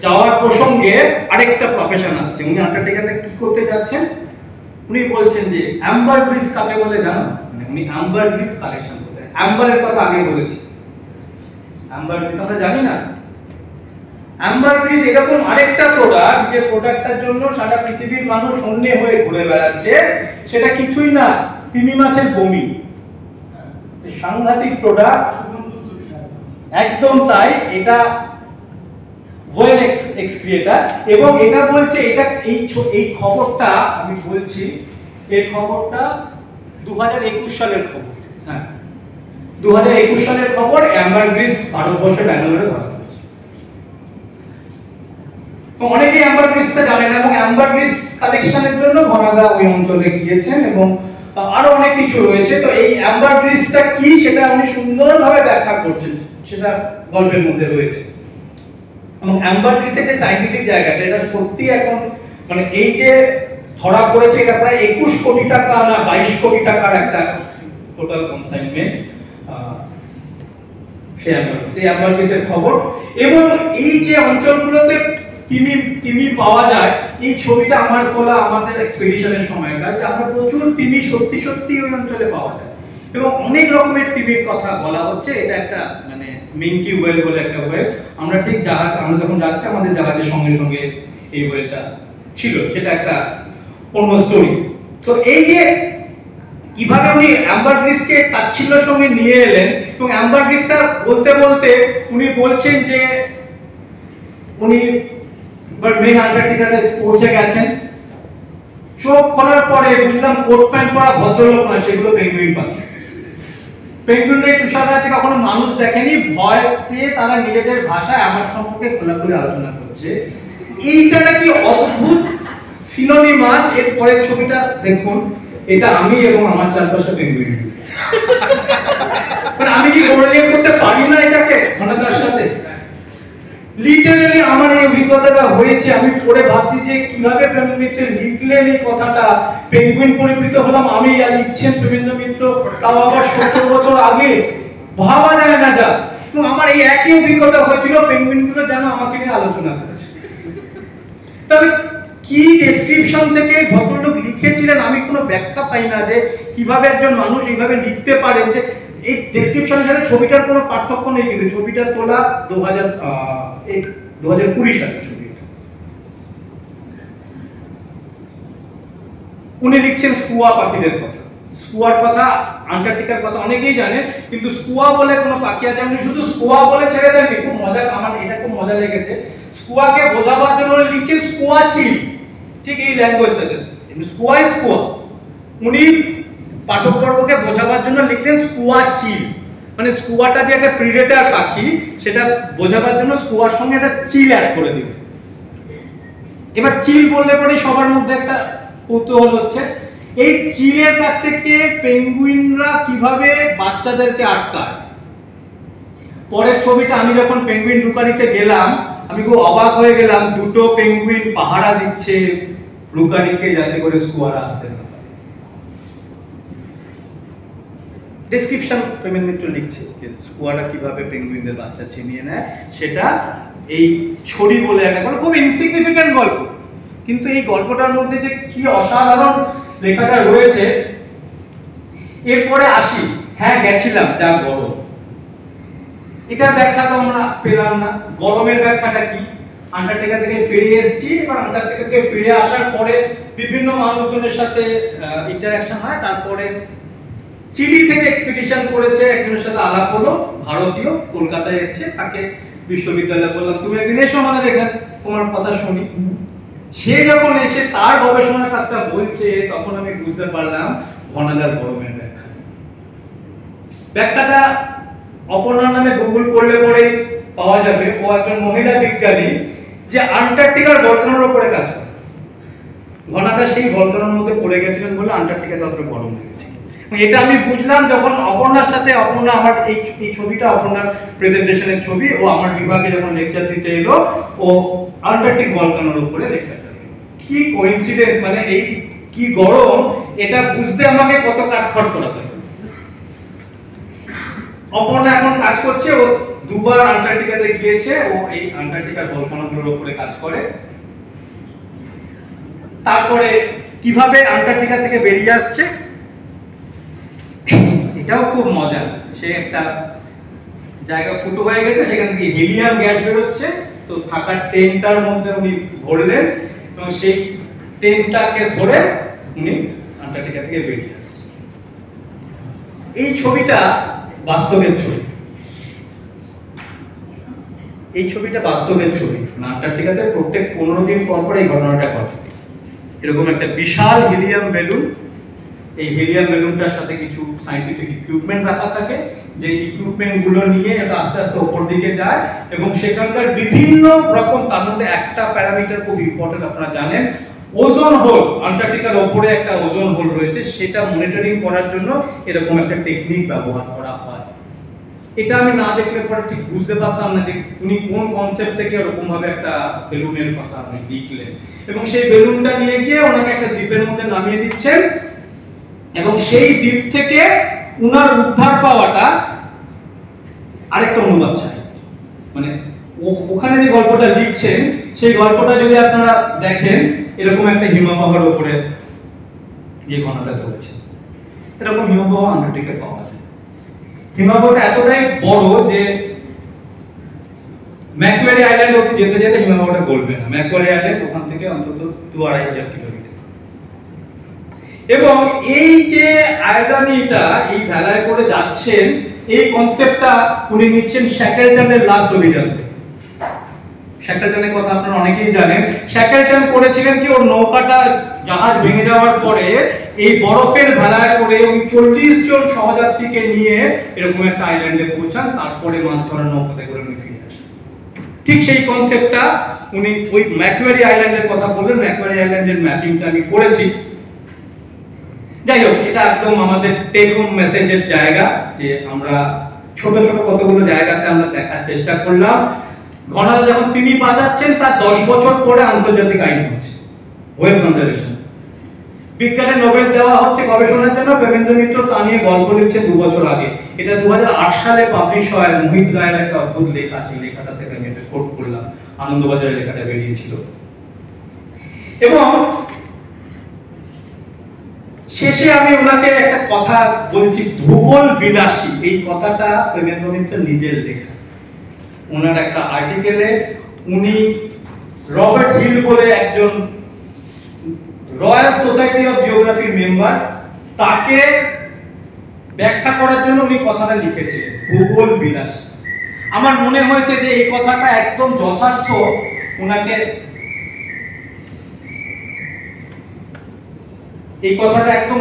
যাওয়ার প্রসঙ্গে আরেকটা প্রফেশন আসছে। উনি আন্টার্কটিকাতে কি করতে যাচ্ছেন? উনি বলছেন যে অ্যাম্বারগ্রিস কাকে বলে জানো? মানে উনি অ্যাম্বারগ্রিস কালেকশন করতে। অ্যাম্বারের কথা আগে বলেছি, অ্যাম্বারগ্রিস আমরা জানি না। অ্যাম্বারগ্রিস এরকম আরেকটা প্রোডাক্ট, যে প্রোডাক্টটার জন্য সারা পৃথিবীর মানুষ অন্য হয়ে ঘুরে বেড়াচ্ছে। সেটা কিছুই না, তিমি মাছের বমি। সাংঘাতিক প্রোডাক্ট, একদম তাই। এটা ওয়েল এক্সক্রিয়েটার, এবং এটা বলছে, এটা এই খবরটা আমি বলছি, এই খবরটা 2021 সালের খবর। হ্যাঁ, 2021 সালের খবর। অ্যাম্বারগ্রিস ভারতবর্ষে ব্যাঙ্গালোরে ধরা পড়েছে। অনেকেই অ্যাম্বারগ্রিসটা জানে না, এবং অ্যাম্বারগ্রিস কালেকশনের জন্য ঘনাদা ওই অঞ্চলে গিয়েছেন, এবং আরো অনেক কিছু রয়েছে। তো এই অ্যাম্বারগ্রিসটা কি সেটা উনি সুন্দরভাবে ব্যাখ্যা করছেন, সেটা গল্পের মধ্যে রয়েছে। এবং অ্যাম্বারগ্রিসের যে সায়েন্টিফিক জায়গাটা, এটা সত্যি এখন মানে এই যে ধরা পড়েছে, এটা প্রায় 21 কোটি টাকা না 22 কোটি টাকার একটা টোটাল কনসাইনমেন্ট। সেই অ্যাম্বারগ্রিসের খবর। এবং এই যে অঞ্চলগুলোতে তিমি পাওয়া যায়, এই ছবিটা আমার তোলা আমাদের এক্সপেডিশনের সময়কার, যে আমরা প্রচুর তিমি সত্যি সত্যি ওই অঞ্চলে পাওয়া যায় এবং অনেক রকমের তিমির কথা বলা হচ্ছে। এটা একটা মানে মিঙ্কি ওয়েল বলে একটা ওয়েল, আমরা ঠিক জাহাজ আমরা যখন যাচ্ছি আমাদের জাহাজের সঙ্গে সঙ্গে এই ওয়েলটা ছিল, সেটা একটা অন্য স্টোরি। তো এই যে কিভাবে উনি অ্যাম্বারগ্রিসকে তাচ্ছিল্যের সঙ্গে নিয়ে এলেন এবং অ্যাম্বারগ্রিসটা বলতে বলতে উনি বলছেন যে উনি মেন আন্টার্কটিকাতে পৌঁছে গেছেন। চোখ খোলার পরে বুঝলাম কোট প্যান্ট পরা ভদ্রলোক না, সেগুলো পেঙ্গুইন পাখি। পেঙ্গুইনরা তুষাররাজ্যে কখনো মানুষ দেখেনি, ভয় পেয়ে তারা নিজেদের ভাষায় আমার সম্পর্কে খোলাখুলি আলোচনা করছে। এইটা নাকি অদ্ভুত সিনোনিমাস। এর পরের ছবিটা দেখুন, এটা আমি এবং আমার চারপাশে পেঙ্গুইন। মানে আমি কি কোরিলেট করতে পারি না এটাকে ঘনতার সাথে? লিটারালি আমার এই অভিজ্ঞতাটা হয়েছে। আমি পড়ে ভাবছি যে কিভাবে প্রেমেন্দ্র মিত্র লিখলেন এই কথাটা। পেঙ্গুইন পরিবৃত হলাম আমি, আর লিখছেন প্রেমেন্দ্র মিত্র, তাও আবার 70 বছর আগে। ভাবা যায় না জাস্ট। এবং আমার এই একই অভিজ্ঞতা হয়েছিল, পেঙ্গুইনগুলো যেন আমাকে নিয়ে আলোচনা করেছে। তবে কি ডেসক্রিপশন থেকে ভদ্রলোক লিখেছিলেন আমি কোনো ব্যাখ্যা পাই না যে কিভাবে একজন মানুষ এইভাবে লিখতে পারেন। যে এই ডেসক্রিপশনের সাথে ছবিটার কোনো পার্থক্য নেই, কিন্তু ছবিটা তোলা 2020 সালের ছবি। উনি লিখছেন স্কুয়া পাখিদের কথা। স্কুয়ার কথা, আন্টার্কটিকার কথা অনেকেই জানে, কিন্তু স্কুয়া বলে কোনো পাখি আছে উনি শুধু স্কুয়া বলে ছেড়ে দেননি। খুব মজা, আমার এটা খুব মজা লেগেছে। স্কুয়াকে বোঝাবার জন্য উনি লিখছেন স্কুয়া চিল, ঠিক এই ল্যাঙ্গুয়েজ সাথে। স্কুয়া স্কুয়া উনি পাঠক বর্গকে বোঝাবার জন্য লিখলেন স্কুয়া চিল, মানে স্কুয়াটা যে একটা প্রিডেটর পাখি সেটা বোঝাবার জন্য স্কুয়ার সঙ্গে একটা চিল অ্যাড করে দিবে। এবার চিল বললে পরে সবার মধ্যে একটা কৌতূহল হচ্ছে, এই চিলের কাছ থেকে পেঙ্গুইনরা কিভাবে বাচ্চাদেরকে আটকায়। পরের ছবিটা আমি যখন পেঙ্গুইন রুকারিতে গেলাম আমি খুব অবাক হয়ে গেলাম, দুটো পেঙ্গুইন পাহারা দিচ্ছে রুকারিকে যাতে করে স্কুয়ারা আসতে না পারে। ডেসক্রিপশন প্রেমেন্দ্র মিত্র লিখছে যে স্কুয়ারা কিভাবে পেঙ্গুইনদের বাচ্চা ছিনিয়ে নেয়, সেটা এই ছড়ি বলে একটা গল্প, খুব ইনসিগনিফিক্যান্ট গল্প, কিন্তু এই গল্পটার মধ্যে যে কি অসাধারণ লেখাটা রয়েছে। এরপরে আসি, হ্যাঁ গেছিলাম, যা গরম। এটার ব্যাখ্যা তো আমরা পেলাম না। গরমের ব্যাখ্যাটা কি? আন্টার্কটিকা থেকে ফিরে এসেছি, এবার আন্টার্কটিকা থেকে ফিরে আসার পরে বিভিন্ন মানুষজনের সাথে ইন্টারঅ্যাকশন হয়। তারপরে চিলি থেকে এক্সপেডিশন করেছে একজনের সাথে আলাপ হলো, ভারতীয়, কলকাতায় এসেছে, তাকে বিশ্ববিদ্যালয়ে বললাম তুমি একদিন এসো আমাদের এখানে, তোমার কথা শুনি। সে যখন এসে তার গবেষণার কাজটা বলছে তখন আমি বুঝতে পারলাম ঘনাদার গরমের ব্যাখ্যাটা অপর্ণার নামে গুগল করলে পরে পাওয়া যাবে। ও একজন মহিলা বিজ্ঞানী যে আন্টার্কটিকার ভলকানোর উপরে কাজ করে। ঘনাদা সেই ভলকানোর মধ্যে পড়ে গেছিলেন বলে আন্টার্কটিকা তত গরম লেগেছিল। এটা আমি বুঝলাম যখন অপর্ণার সাথে, অপর্ণা আমার এই ছবিটা অপর্ণার প্রেজেন্টেশনের ছবি, ও আমার বিভাগে যখন লেকচার দিতে এলো ও আন্টার্কটিক ভলকানোর উপরে লেকচারটা দিল। কি কোইন্সিডেন্স, মানে এই কি গরম, এটা বুঝতে আমাকে কত কাঠখড় করাতে হবে। অপর্ণা এখন কাজ করছে, ও দুবার আন্টার্কটিকাতে গিয়েছে, ও এই আন্টার্কটিকার ভলকানোগুলোর উপরে কাজ করে। তারপরে কিভাবে আন্টার্কটিকা থেকে বেরিয়ে আসছে এটাও খুব মজা। সে একটা জায়গা ফুটো হয়ে গেছে, সেখান থেকে হিলিয়াম গ্যাস বেরোচ্ছে, তো থাকার টেন্টটার মধ্যে উনি ভরলেন এবং সেই টেন্টটাকে ধরে উনি আন্টার্কটিকা থেকে বেরিয়ে আসছে। এই ছবিটা বাস্তবের ছবি, এই ছবিটা বাস্তবের ছবি। আন্টার্কটিকাতে প্রত্যেক 15 দিন পর পর এই ঘটনাটা ঘটে। এরকম একটা বিশাল হিলিয়াম বেলুন, এই হিলিয়াম বেলুনটার সাথে কিছু সায়েন্টিফিক ইকুইপমেন্ট রাখা থাকে, যে ইকুইপমেন্ট গুলো নিয়ে এটা আস্তে আস্তে উপর দিকে যায় এবং সেখানকার বিভিন্ন রকম, তার মধ্যে একটা প্যারামিটার খুব ইম্পর্টেন্ট আপনারা জানেন, ওজোন হোল। আন্টার্কটিকার উপরে একটা ওজোন হোল রয়েছে, সেটা মনিটরিং করার জন্য এরকম একটা টেকনিক ব্যবহার করা হয়। এটা আমি না দেখলে পরে ঠিক বুঝতে পারতাম না যে উনি কোন কনসেপ্ট থেকে এরকম ভাবে একটা বেলুনের কথা আপনি লিখলেন। এবং সেই বেলুনটা নিয়ে গিয়ে ওনাকে একটা দ্বীপের মধ্যে নামিয়ে দিচ্ছেন এবং সেই দ্বীপ থেকে উনার উদ্ধার পাওয়াটা আরেকটা অনুবাদ চাই, মানে ওখানে যে গল্পটা লিখছেন সেই গল্পটা যদি আপনারা দেখেন, এরকম একটা হিমবাহের উপরে যে ঘনাদা করেছে, এরকম হিমবাহ আন্টার্কটিকা পাওয়া যায়। হিমবাহটা এতটাই বড় যে ম্যাকোয়ারি আইল্যান্ড অবধি যেতে যেতে হিমবাহটা গলবে না। ম্যাকোয়ারি আইল্যান্ড ওখান থেকে অন্তত 2-2.5 কিলোমিটার। এবং এই যে আয়রনিটা এই ভেলায় করে যাচ্ছেন, এই কনসেপ্টটা উনি নিচ্ছেন শ্যাকেলটনের লাস্ট অভিযান থেকে। শ্যাকেলটনের কথা আপনারা অনেকেই জানেন। শ্যাকেলটন করেছিলেন কি, ওর নৌকাটা জাহাজ ভেঙে যাওয়ার পরে এই বরফের ভেলায় করে উনি 40 জন সহযাত্রীকে নিয়ে এরকম একটা আইল্যান্ডে পৌঁছান, তারপরে মাছ ধরার নৌকাতে করে উনি ফিরে আসেন। ঠিক সেই কনসেপ্টটা উনি ওই ম্যাকোয়ারি আইল্যান্ডের কথা বললেন। ম্যাকোয়ারি আইল্যান্ডের ম্যাপিংটা আমি করেছি। যাই হোক, এটা একদম আমাদের টেক হোম মেসেজের জায়গা, যে আমরা ছোট ছোট কতগুলো জায়গাতে আমরা দেখার চেষ্টা করলাম। ঘনাদা যখন তিনি বাঁচাচ্ছেন, তার 10 বছর পরে আন্তর্জাতিক আইন হচ্ছে ওয়েব কনজারভেশন। বিজ্ঞানের নোবেল দেওয়া হচ্ছে গবেষণার জন্য। প্রেমেন্দ্র মিত্র তা নিয়ে গল্প লিখছে 2 বছর আগে। এটা 2008 সালে পাবলিশ হয়। মোহিত রায়ের একটা অদ্ভুত লেখা, সেই লেখাটা থেকে আমি এটা কোট করলাম। আনন্দবাজারের লেখাটা বেরিয়েছিল। এবং শেষে আমি ওনাকে একটা কথা বলছি, ভূগোল বিলাসী, এই কথাটা প্রেমেন্দ্র মিত্র নিজের লেখা। ওনার একটা আর্টিকেলে উনি রবার্ট হিল বলে একজন রয়্যাল সোসাইটি অফ জিওগ্রাফির মেম্বার, তাকে ব্যাখ্যা করার জন্য উনি কথাটা লিখেছিলেন, ভূগোল বিলাসী। আমার মনে হয়েছে যে এই কথাটা একদম যথার্থ। ওনাকে এই কথাটা একদম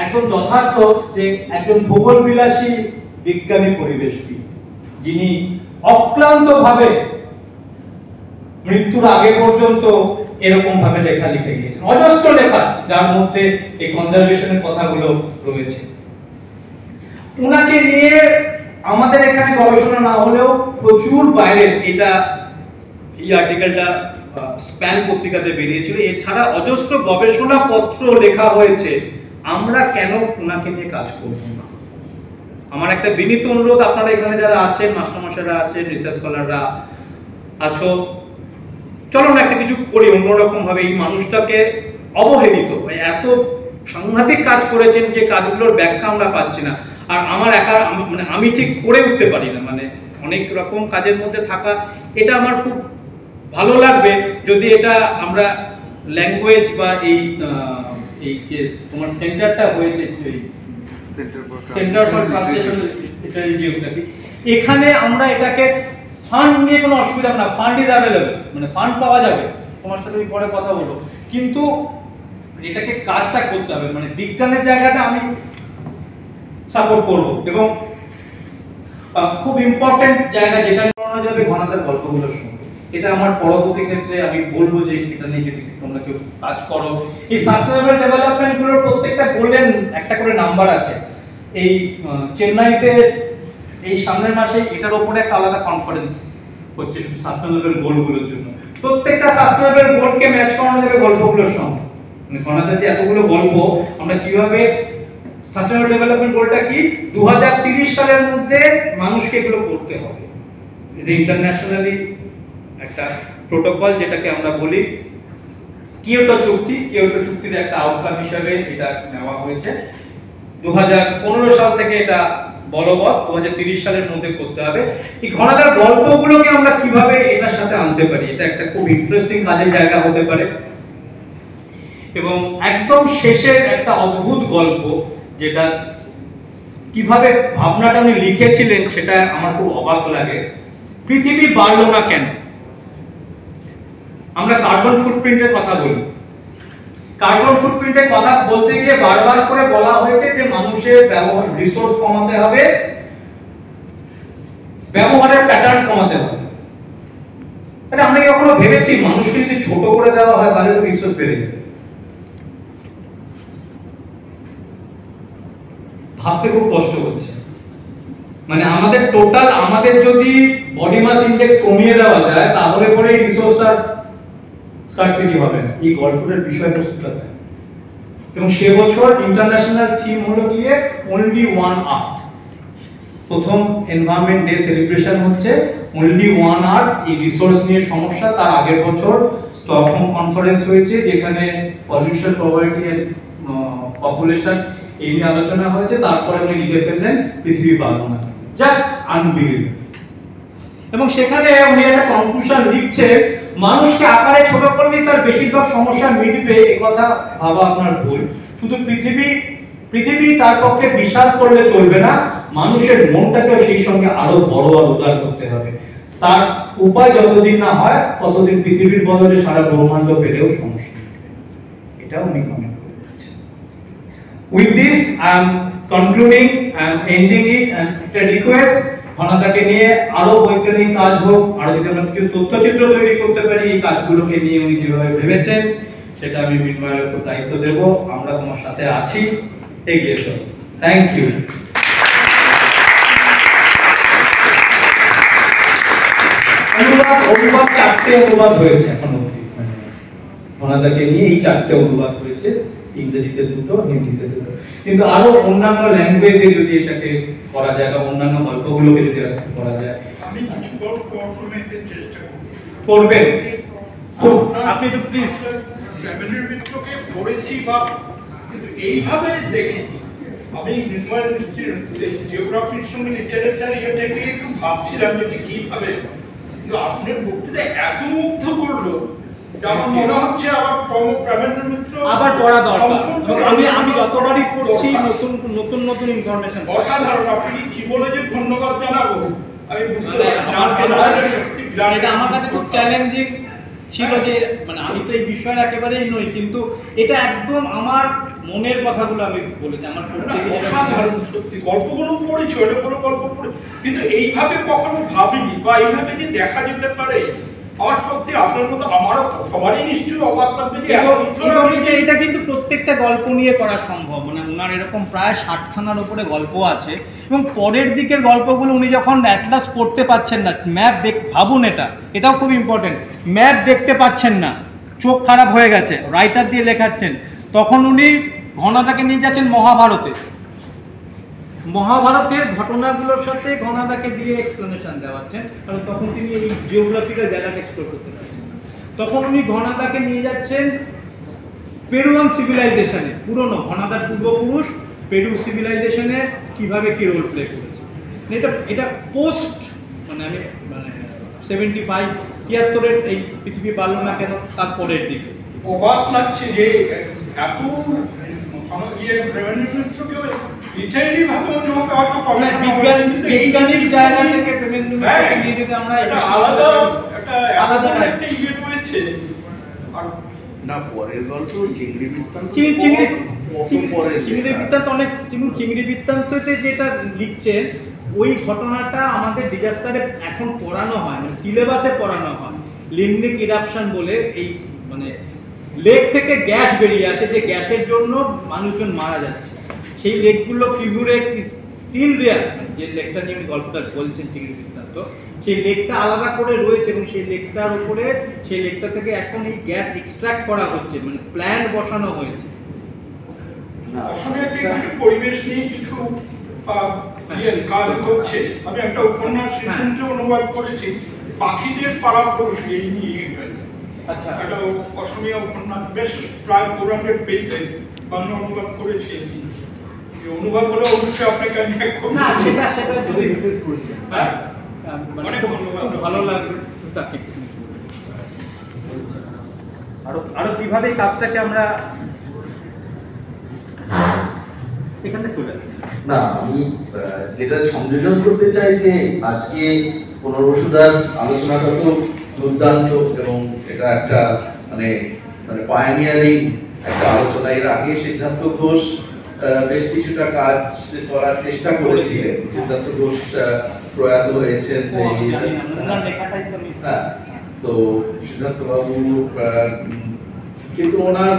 একদম যথার্থ যে একজন ভূগোল বিলাসী বিজ্ঞানী পরিবেশবিদ, যিনি অক্লান্তভাবে মৃত্যুর আগে পর্যন্ত এরকম ভাবে লেখা লিখে গিয়েছেন, অজস্র লেখা, যার মধ্যে এই কনজারভেশনের কথাগুলো রয়েছে। উনাকে নিয়ে আমাদের এখানে গবেষণা না হলেও প্রচুর বাইরের, এটা এই আর্টিকেলটা স্প্যান পত্রিকাতে বেরিয়েছিল, এছাড়া অজস্র গবেষণা পত্র লেখা হয়েছে। আমরা কেন উনাকে নিয়ে কাজ করব না? আমার একটা বিনীত অনুরোধ, আপনারা এখানে যারা আছেন, মাস্টারমশাইরা আছেন, রিসার্চ স্কলাররা আছো, চলো না একটা কিছু করি অন্যরকম ভাবে। এই মানুষটাকে অবহেলিত, এত সাংঘাতিক কাজ করেছেন যে কাজগুলোর ব্যাখ্যা আমরা পাচ্ছি না। আর আমার একা, মানে আমি ঠিক করে উঠতে পারি না, মানে অনেক রকম কাজের মধ্যে থাকা। এটা আমার খুব ভালো লাগবে যদি এটা আমরা ল্যাঙ্গুয়েজ বা এই যে তোমার সেন্টারটা হয়েছে, centre for translation literary geography, এখানে আমরা এটাকে ফান্ড নিয়ে কোনো অসুবিধা না, ফান্ড ইজ অ্যাভেলেবল, মানে ফান্ড পাওয়া যাবে, তোমার সাথে আমি পরে কথা বলবো, কিন্তু এটাকে কাজটা করতে হবে। মানে বিজ্ঞানের জায়গাটা আমি সাপোর্ট করব। এবং খুব ইম্পর্টেন্ট জায়গা যেটা করানো যাবে ঘনাদার গল্পগুলোর সঙ্গে, এটা আমার পরবর্তী ক্ষেত্রে আমি বলবো যে এটা নিয়ে যদি তোমরা কেউ কাজ করো। এই সাস্টেনেবল ডেভেলপমেন্ট গুলোর প্রত্যেকটা গোল্ডেন একটা করে নাম্বার আছে। এই চেন্নাইতে এই সামনের মাসে এটার উপরে একটা আলাদা কনফারেন্স হচ্ছে সাস্টেনেবল গোলগুলোর জন্য। প্রত্যেকটা সাস্টেনেবল গোলকে ম্যাচ করানো যাবে গল্পগুলোর সঙ্গে। মানে ঘনাদার যে এতগুলো গল্প, আমরা কিভাবে সাস্টেনেবল ডেভেলপমেন্ট গোলটা কি 2030 সালের মধ্যে মানুষকে এগুলো করতে হবে। এটা ইন্টারন্যাশনালি একটা প্রোটোকল, যেটাকে আমরা বলি কিয়োটো চুক্তি। কিয়োটো চুক্তির একটা আউটকাম হিসেবে এটা নেওয়া হয়েছে। 2015 সাল থেকে এটা বলবৎ, 2030 সালের মধ্যে করতে হবে। এই ঘনাদার গল্পগুলোকে আমরা কিভাবে এটার সাথে আনতে পারি, এটা একটা খুব ইন্টারেস্টিং কাজের জায়গা হতে পারে। এবং একদম শেষের একটা অদ্ভুত গল্প, যেটা কিভাবে ভাবনাটা উনি লিখেছিলেন সেটা আমার খুব অবাক লাগে। পৃথিবী বাড়লো না কেন? আমরা কার্বন ফুটপ্রিন্টের কথা বলি। কার্বন ফুটপ্রিন্টের কথা বলতে গিয়ে বারবার করে বলা হয়েছে যে মানুষের ব্যবহার, রিসোর্স কমাতে হবে, ব্যবহারের প্যাটার্ন কমাতে হবে। আচ্ছা, আমরা কি কখনো ভেবেছি মানুষকে যদি ছোট করে দেওয়া হয় তাহলে তো রিসোর্স বেড়ে যাবে? ভাবতে খুব কষ্ট হচ্ছে। মানে আমাদের টোটাল, আমাদের যদি বডি মাস ইনডেক্স কমিয়ে দেওয়া যায় তাহলে পরে এই রিসোর্সটা স্কারসিটি হবে না। এই গল্পটার বিষয়বস্তুটা তাই। এবং সে বছর ইন্টারন্যাশনাল থিম হলো গিয়ে অনলি ওয়ান আর্থ। প্রথম এনভায়রনমেন্ট ডে সেলিব্রেশন হচ্ছে অনলি 1 আওয়ার এই রিসোর্স নিয়ে সমস্যা। তার আগের বছর স্টকহোম কনফারেন্স হয়েছে যেখানে পলিউশন, পভার্টি এন্ড পপুলেশন এই নিয়ে আলোচনা হয়েছে। তারপরে উনি লিখে ফেললেন পৃথিবী বাঁচবে না, জাস্ট আনবিলিভেবল। এবং সেখানে উনি একটা কনক্লুশন লিখছে, মানুষকে আকারে ছোট করলেই তার বেশিরভাগ সমস্যা মিটবে এই কথা ভাবা আপনার ভুল। শুধু পৃথিবী তার পক্ষে বিশাল করলে চলবে না, মানুষের মনটাকেও সেই সঙ্গে আরো বড় আর উদার করতে হবে। তার উপায় যতদিন না হয় ততদিন পৃথিবীর বদলে সারা ব্রহ্মাণ্ড পেলেও সমস্যা মিটবে, এটা উনি কমেন্ট করে দিচ্ছেন। With this I am concluding, I am ending it, and একটা রিকোয়েস্ট, ঘনাদাকে নিয়ে আরো বৈজ্ঞানিক কাজ হোক, আরো যদি আমরা কিছু তথ্যচিত্র তৈরি করতে পারি এই কাজগুলোকে নিয়ে উনি যেভাবে ভেবেছেন সেটা আমি মৃন্ময়ের উপর দায়িত্ব দেব। আমরা তোমার সাথে আছি, এগিয়ে চলো। Thank you. অনুবাদ 4টে অনুবাদ হয়েছে এখন অবধি, ঘনাদাকে নিয়ে এই 4টে অনুবাদ হয়েছে, ইংরেজিতে 2টো, হিন্দিতে 2টো। কিন্তু আরো অন্যান্য ল্যাঙ্গুয়েজে যদি এটাকে করা যায় বা অন্যান্য গল্পগুলোকে যদি করা যায়, আমি কিছু গল্প শোনাতে চেষ্টা করবেন। আপনি একটু প্লিজ। ফ্যামিলির মিত্রকে পড়েছি বা কিন্তু এইভাবে দেখিনি। আমি মৃন্ময় মিত্রের জিওগ্রাফির সঙ্গে লিটারেচার এটাকে একটু ভাবছিলাম যে কিভাবে, কিন্তু আপনার বক্তৃতা এত মুগ্ধ করলো আমার মনে হচ্ছে আবার প্রামেন্দ্র মিত্র আবার পড়া দরকার। আমি যতবারই পড়ছি নতুন ইনফরমেশন অসাধারণ। আপনি কি বলে যে ধন্যবাদ জানাবো আমি বুঝতে পারছি না। এটা আমার কাছে খুব চ্যালেঞ্জিং ছিল যে মানে আমি তো এই বিষয়ের একেবারেই নই, কিন্তু এটা একদম আমার মনের কথাগুলো আমি বলেছি। আমার অসাধারণ সত্যি। গল্পগুলো পড়েছি, ওটা কোনো গল্প পড়ে কিন্তু এইভাবে কখনো ভাবিনি বা এইভাবে যে দেখা যেতে পারে। আমার সত্যি আপনার মতো আমারও সবারই নিশ্চয়ই অবাক লাগবে যে এটা কিন্তু প্রত্যেকটা গল্প নিয়ে করা সম্ভব। মানে ওনার এরকম প্রায় 60খানার উপরে গল্প আছে এবং পরের দিকের গল্পগুলো উনি যখন অ্যাটলাস পড়তে পাচ্ছেন না, ম্যাপ ভাবুন, এটাও খুব ইম্পর্টেন্ট, ম্যাপ দেখতে পাচ্ছেন না, চোখ খারাপ হয়ে গেছে, রাইটার দিয়ে লেখাচ্ছেন, তখন উনি ঘনাদাকে নিয়ে যাচ্ছেন মহাভারতের ঘটনাগুলোর সাথে ঘনাদাকে দিয়ে এক্সপ্লেনেশন দেওয়াচ্ছেন, কারণ তখন তিনি এই জিওগ্রাফিক্যাল জায়গাটা এক্সপ্লোর করতে পারছেন। তখন উনি ঘনাদাকে নিয়ে যাচ্ছেন পেরুয়ান সিভিলাইজেশনে, পুরনো ঘনাদার পূর্বপুরুষ পেরু সিভিলাইজেশনে কিভাবে কি রোল প্লে করেছে। এটা পোস্ট মানে 75-73 এই পৃথিবী বাড়লো না কেন তার পরের দিকে। অবাক লাগছে যে এত বৈজ্ঞানিক জায়গা থেকে আমরা আলাদা একটা ইয়ে রয়েছে। না পরের গল্প চিংড়ি বৃত্তান্ত, চিংড়ি বৃত্তান্ত অনেক, চিংড়ি বৃত্তান্ততে যেটা লিখছেন ওই ঘটনাটা আমাদের ডিজাস্টারে এখন পড়ানো হয়, মানে সিলেবাসে পড়ানো হয়। লিমনিক ইরাপশন বলে এই মানে লেক থেকে গ্যাস বেরিয়ে আসে, যে গ্যাসের জন্য মানুষজন মারা যাচ্ছে। সেই লেকগুলো ফিগুরে স্টিল দেয়ার, যে লেকটা নিয়ে উনি গল্পটা বলছেন চিংড়ি বৃত্তান্ত, সেই লেকটা আলাদা করে রয়েছে এবং সেই লেকটার উপরে সেই লেকটা থেকে এখন এই গ্যাস এক্সট্রাক্ট করা হচ্ছে, মানে প্ল্যান্ট বসানো হয়েছে। পরিবেশ নিয়ে কিছু কাজ হচ্ছে। আমি একটা উপন্যাস রিসেন্টলি অনুবাদ করেছি, পাখিদের পারাপুরুষ, এই নিয়ে আচ্ছা একটা অসমীয়া উপন্যাস, বেশ প্রায় 400 পেজে বাংলা অনুবাদ করেছি। এই অনুবাদ হলে অবশ্যই আপনাকে আমি না সেটা যদি বিশেষ করেছি অনেক ধন্যবাদ, ভালো লাগবে। আরো কিভাবে এই কাজটাকে আমরা এখানে চলে আসি। না, আমি যেটা সংযোজন করতে চাই যে আজকে পুনর্বসুধার আলোচনাটা তো দুর্দান্ত এবং এটা একটা মানে পায়োনিয়ারিং একটা আলোচনা। এর আগে সিদ্ধান্ত ঘোষ বেশ কিছুটা কাজ করার চেষ্টা করেছিলেন। সিদ্ধান্ত ঘোষ প্রয়াত হয়েছেন, হ্যাঁ, তো সিদ্ধান্ত বাবু কিন্তু ওনার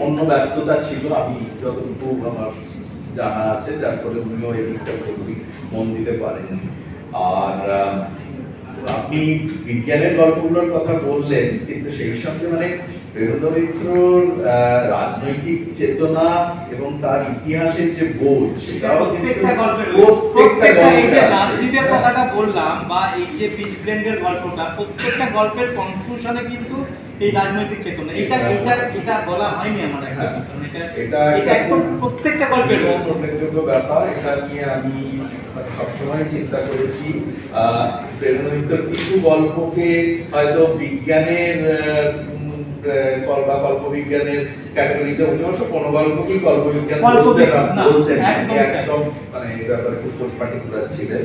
অন্য ব্যস্ততা ছিল, আমি যতটুকু আমার জানা আছে, যার ফলে উনিও এই দিকটা পুরোপুরি মন দিতে পারেন। আর আপনি বিজ্ঞানের গল্পগুলোর কথা বললেন, কিন্তু সেই সঙ্গে মানে প্রেমেন্দ্র মিত্রর রাজনৈতিক চেতনা এবং তার ইতিহাসের যে বোধ সেটাও কিন্তু প্রত্যেকটা গল্পে আছে। কথাটা বললাম বা এই যে পিচ ব্লেন্ডের গল্পটা, প্রত্যেকটা গল্পের কনক্লুশনে কিন্তু এই রাজনৈতিক চেতনা এটা বলা হয়নি আমার এটা একদম প্রত্যেকটা গল্পের উল্লেখযোগ্য ব্যাপার। এটা নিয়ে আমি সবসময় চিন্তা করেছি। প্রেমেন্দ্র মিত্রর কিছু গল্পকে হয়তো বিজ্ঞানের কল্পবিজ্ঞানের ক্যাটাগরিতে উনি অবশ্য কোনো গল্পকেই কল্পবিজ্ঞান বলতেন একদম, মানে এই ব্যাপারে খুব পার্টিকুলার ছিলেন।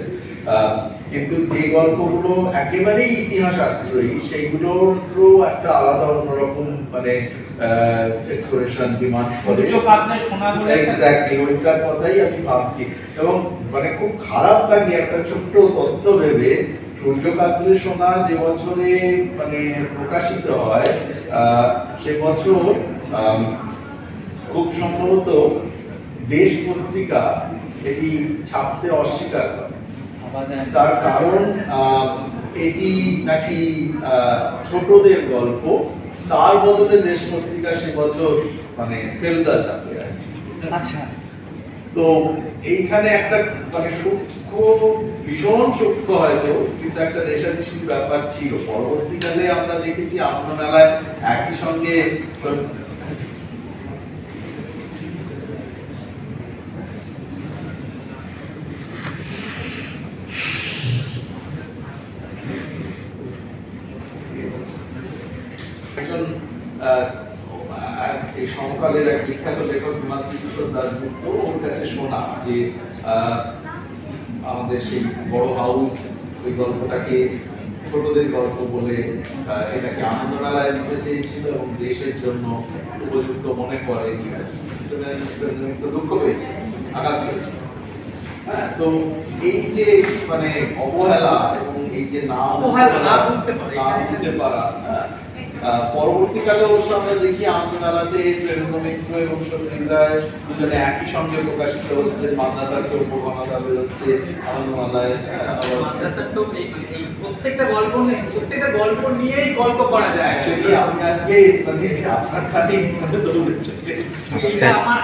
কিন্তু যে গল্পগুলো একেবারেই ইতিহাস আশ্রয়ী সেইগুলোরও একটা আলাদা অন্যরকম মানে এক্সপ্লোরেশন ডিমান্ড করে। এক্স্যাক্টলি ওইটার কথাই আমি ভাবছি। এবং মানে খুব খারাপ লাগে একটা ছোট্ট তথ্য ভেবে, সূর্যকান্তের সোনা যে বছরে মানে প্রকাশিত হয় সে বছর খুব সম্ভবত দেশ পত্রিকা এটি ছাপতে অস্বীকার করে। তার কারণ এটি নাকি ছোটদের গল্প, তার বদলে দেশ পত্রিকা সে বছর মানে ফেলুদা ছাপে। আচ্ছা, তো এইখানে একটা মানে সূক্ষ্ম, ভীষণ সূক্ষ্ম হয়তো, কিন্তু একটা রেশারেশির ব্যাপার ছিল। পরবর্তীকালে আমরা দেখেছি আনন্দ মেলায় একই সঙ্গে একজন এই সমকালের এক বিখ্যাত লেখক হিমাদ্রি কিশোর দাশগুপ্ত, ওর কাছে শোনা যে আমাদের সেই বড় হাউস ওই গল্পটাকে ছোটদের গল্প বলে এটাকে আনন্দ মেলায় দিতে চেয়েছিল এবং দেশের জন্য উপযুক্ত মনে করেনি আর কি। দুঃখ পেয়েছে, আঘাত পেয়েছে। হ্যাঁ, তো এই যে মানে অবহেলা এবং এই যে না বুঝতে পারা, পরবর্তীকালে অবশ্য আমরা দেখি আনন্দ মেলাতে প্রেমেন্দ্র মিত্র এবং সত্যজিৎ রায় দুজনে একই সঙ্গে প্রকাশিত হচ্ছে। মান্ধাতার টোপ ঘনাদা বেরোচ্ছে আনন্দ মেলায়। প্রত্যেকটা গল্প নিয়েই গল্প করা যায়। অ্যাকচুয়ালি আমি আজকে মানে আপনার খালি দৌড়েছে,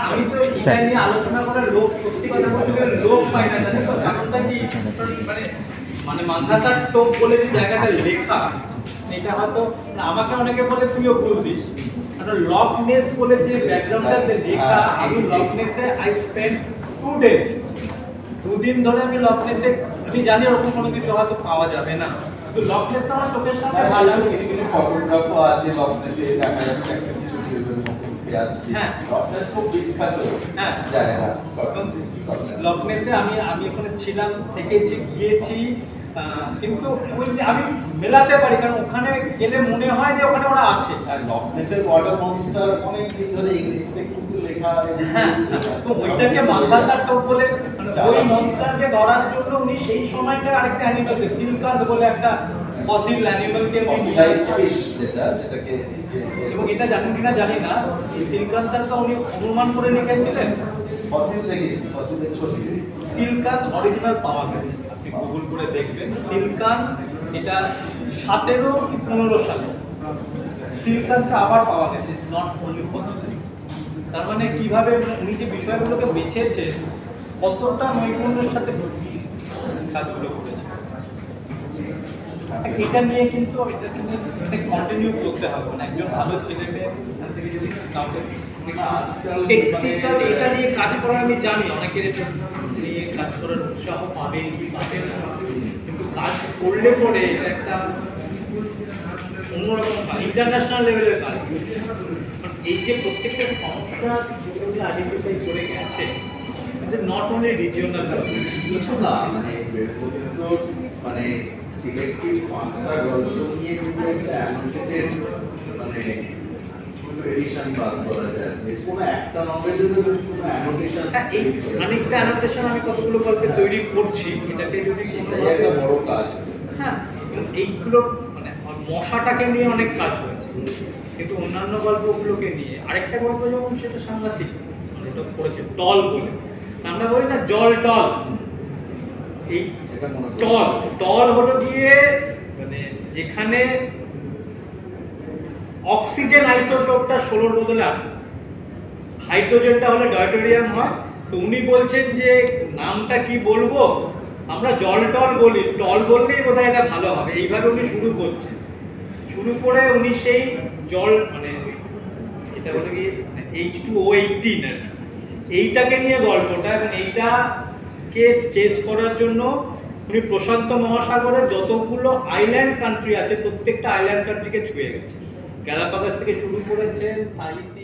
আমি তো এটা নিয়ে আলোচনা করার লোক, সত্যি কথা বলতে গেলে লোক পাই না। জানেন তো কারণটা কি, মানে মান্ধাতার টোপ বলে যে জায়গাটা লেখা, এটা হয়তো আমাকে অনেকে বলে তুইও ভুল দিস। লক নেস বলে যে ব্যাকগ্রাউন্ডটা লেখা, আমি লক নেসে আই স্পেন্ড 2 days, 2 দিন ধরে আমি লক নেসে, আমি জানি ওরকম কোনো কিছু হয়তো পাওয়া যাবে না, কিন্তু লক নেস আমার চোখের সামনে ভালো। কিছু কিছু ফটোগ্রাফও আছে লক নেসে, দেখা যাচ্ছে একটা কিছু টিউবের মতো উঠে আসছে। হ্যাঁ, লক নেস খুব বিখ্যাত জায়গা স্কটল্যান্ড। লক নেসে আমি ওখানে ছিলাম, থেকেছি, গিয়েছি, কিন্তু আমি মেলাতে পারি, কারণ ওখানে গেলে মনে হয় যে ওখানে ওরা আছে। আর লক নেসের ওয়াটার মনস্টার অনেক দিন ধরে ইংরেজিতে কিন্তু লেখা। হ্যাঁ, তো ওইটাকে মান্ধাতার টোপ বলে, মানে ওই মনস্টারকে ধরার জন্য উনি সেই সময়টা আরেকটা অ্যানিমেলকে সিলকান্ত বলে একটা ফসিল অ্যানিমেলকে ফসিলাইজড ফিশ যেটাকে, এবং এটা জানেন কিনা জানি না, এই সিলকান্তটা উনি অনুমান করে লিখেছিলেন। ফসিল দেখেছি, ফসিলের ছবি সিলকান্ত অরিজিনাল পাওয়া গেছে, আপনি গুগল করে দেখবেন। সিলকান্ত এটা 17 কি 15 সালে সিলকান্তটা আবার পাওয়া গেছে, ইটস নট অনলি ফসিল। তার মানে কিভাবে উনি যে বিষয়গুলোকে বেছেছে, কতটা নৈপুণ্যের সাথে কাজগুলো করেছে, এটা নিয়ে কিন্তু এটাকে নিয়ে কন্টিনিউ করতে হবে। মানে একজন ভালো ছেলে মেয়ে এখান থেকে যদি কাউকে টেকনিক্যাল এটা নিয়ে কাজ করার, আমি জানি অনেকের এটা নিয়ে কাজ করার উৎসাহ পাবেন কি পাবেন না, কিন্তু কাজ করলে পরে এটা একটা অন্যরকম ইন্টারন্যাশনাল লেভেলের কাজ। এই যে প্রত্যেকটা সমস্যা যেগুলো আইডেন্টিফাই করে গেছে, নট অনলি রিজিওনাল কিছু না, মানে মানে সিলেক্টিভ 5টা গল্প নিয়ে যদি একটা অ্যানোটেটেড মানে এডিশন বার করা যায়, কোনো একটা নভেলের যদি কোনো অ্যানোটেশন, খানিকটা অ্যানোটেশন আমি কতগুলো গল্পে তৈরি করছি, এটাকে যদি সেটাই একটা বড় কাজ। হ্যাঁ, এইগুলো মানে মশাটাকে নিয়ে অনেক কাজ হয়েছে, কিন্তু অন্যান্য গল্পগুলোকে নিয়ে আরেকটা গল্প যখন সেটা সাংঘাতিক ওটা করেছে টল বলে, আমরা বলি না জল টল, এই টল হলো গিয়ে মানে যেখানে অক্সিজেন আইসোটোপটা 16 বদলে 18, হাইড্রোজেনটা হলে ডয়টেরিয়াম হয়। তো উনি বলছেন যে নামটা কি বলবো, আমরা জল টল বলি, টল বললেই বোধহয় এটা ভালো হবে, এইভাবে উনি শুরু করছেন। শুরু করে উনি সেই জল মানে এটা বলে কি H2O18 আর কি, এইটাকে নিয়ে গল্পটা, এবং এইটাকে চেস করার জন্য উনি প্রশান্ত মহাসাগরের যতগুলো আইল্যান্ড কান্ট্রি আছে প্রত্যেকটা আইল্যান্ড কান্ট্রিকে ছুঁয়ে গেছে, গ্যালাপাগোস থেকে শুরু করেছেন, তাইতি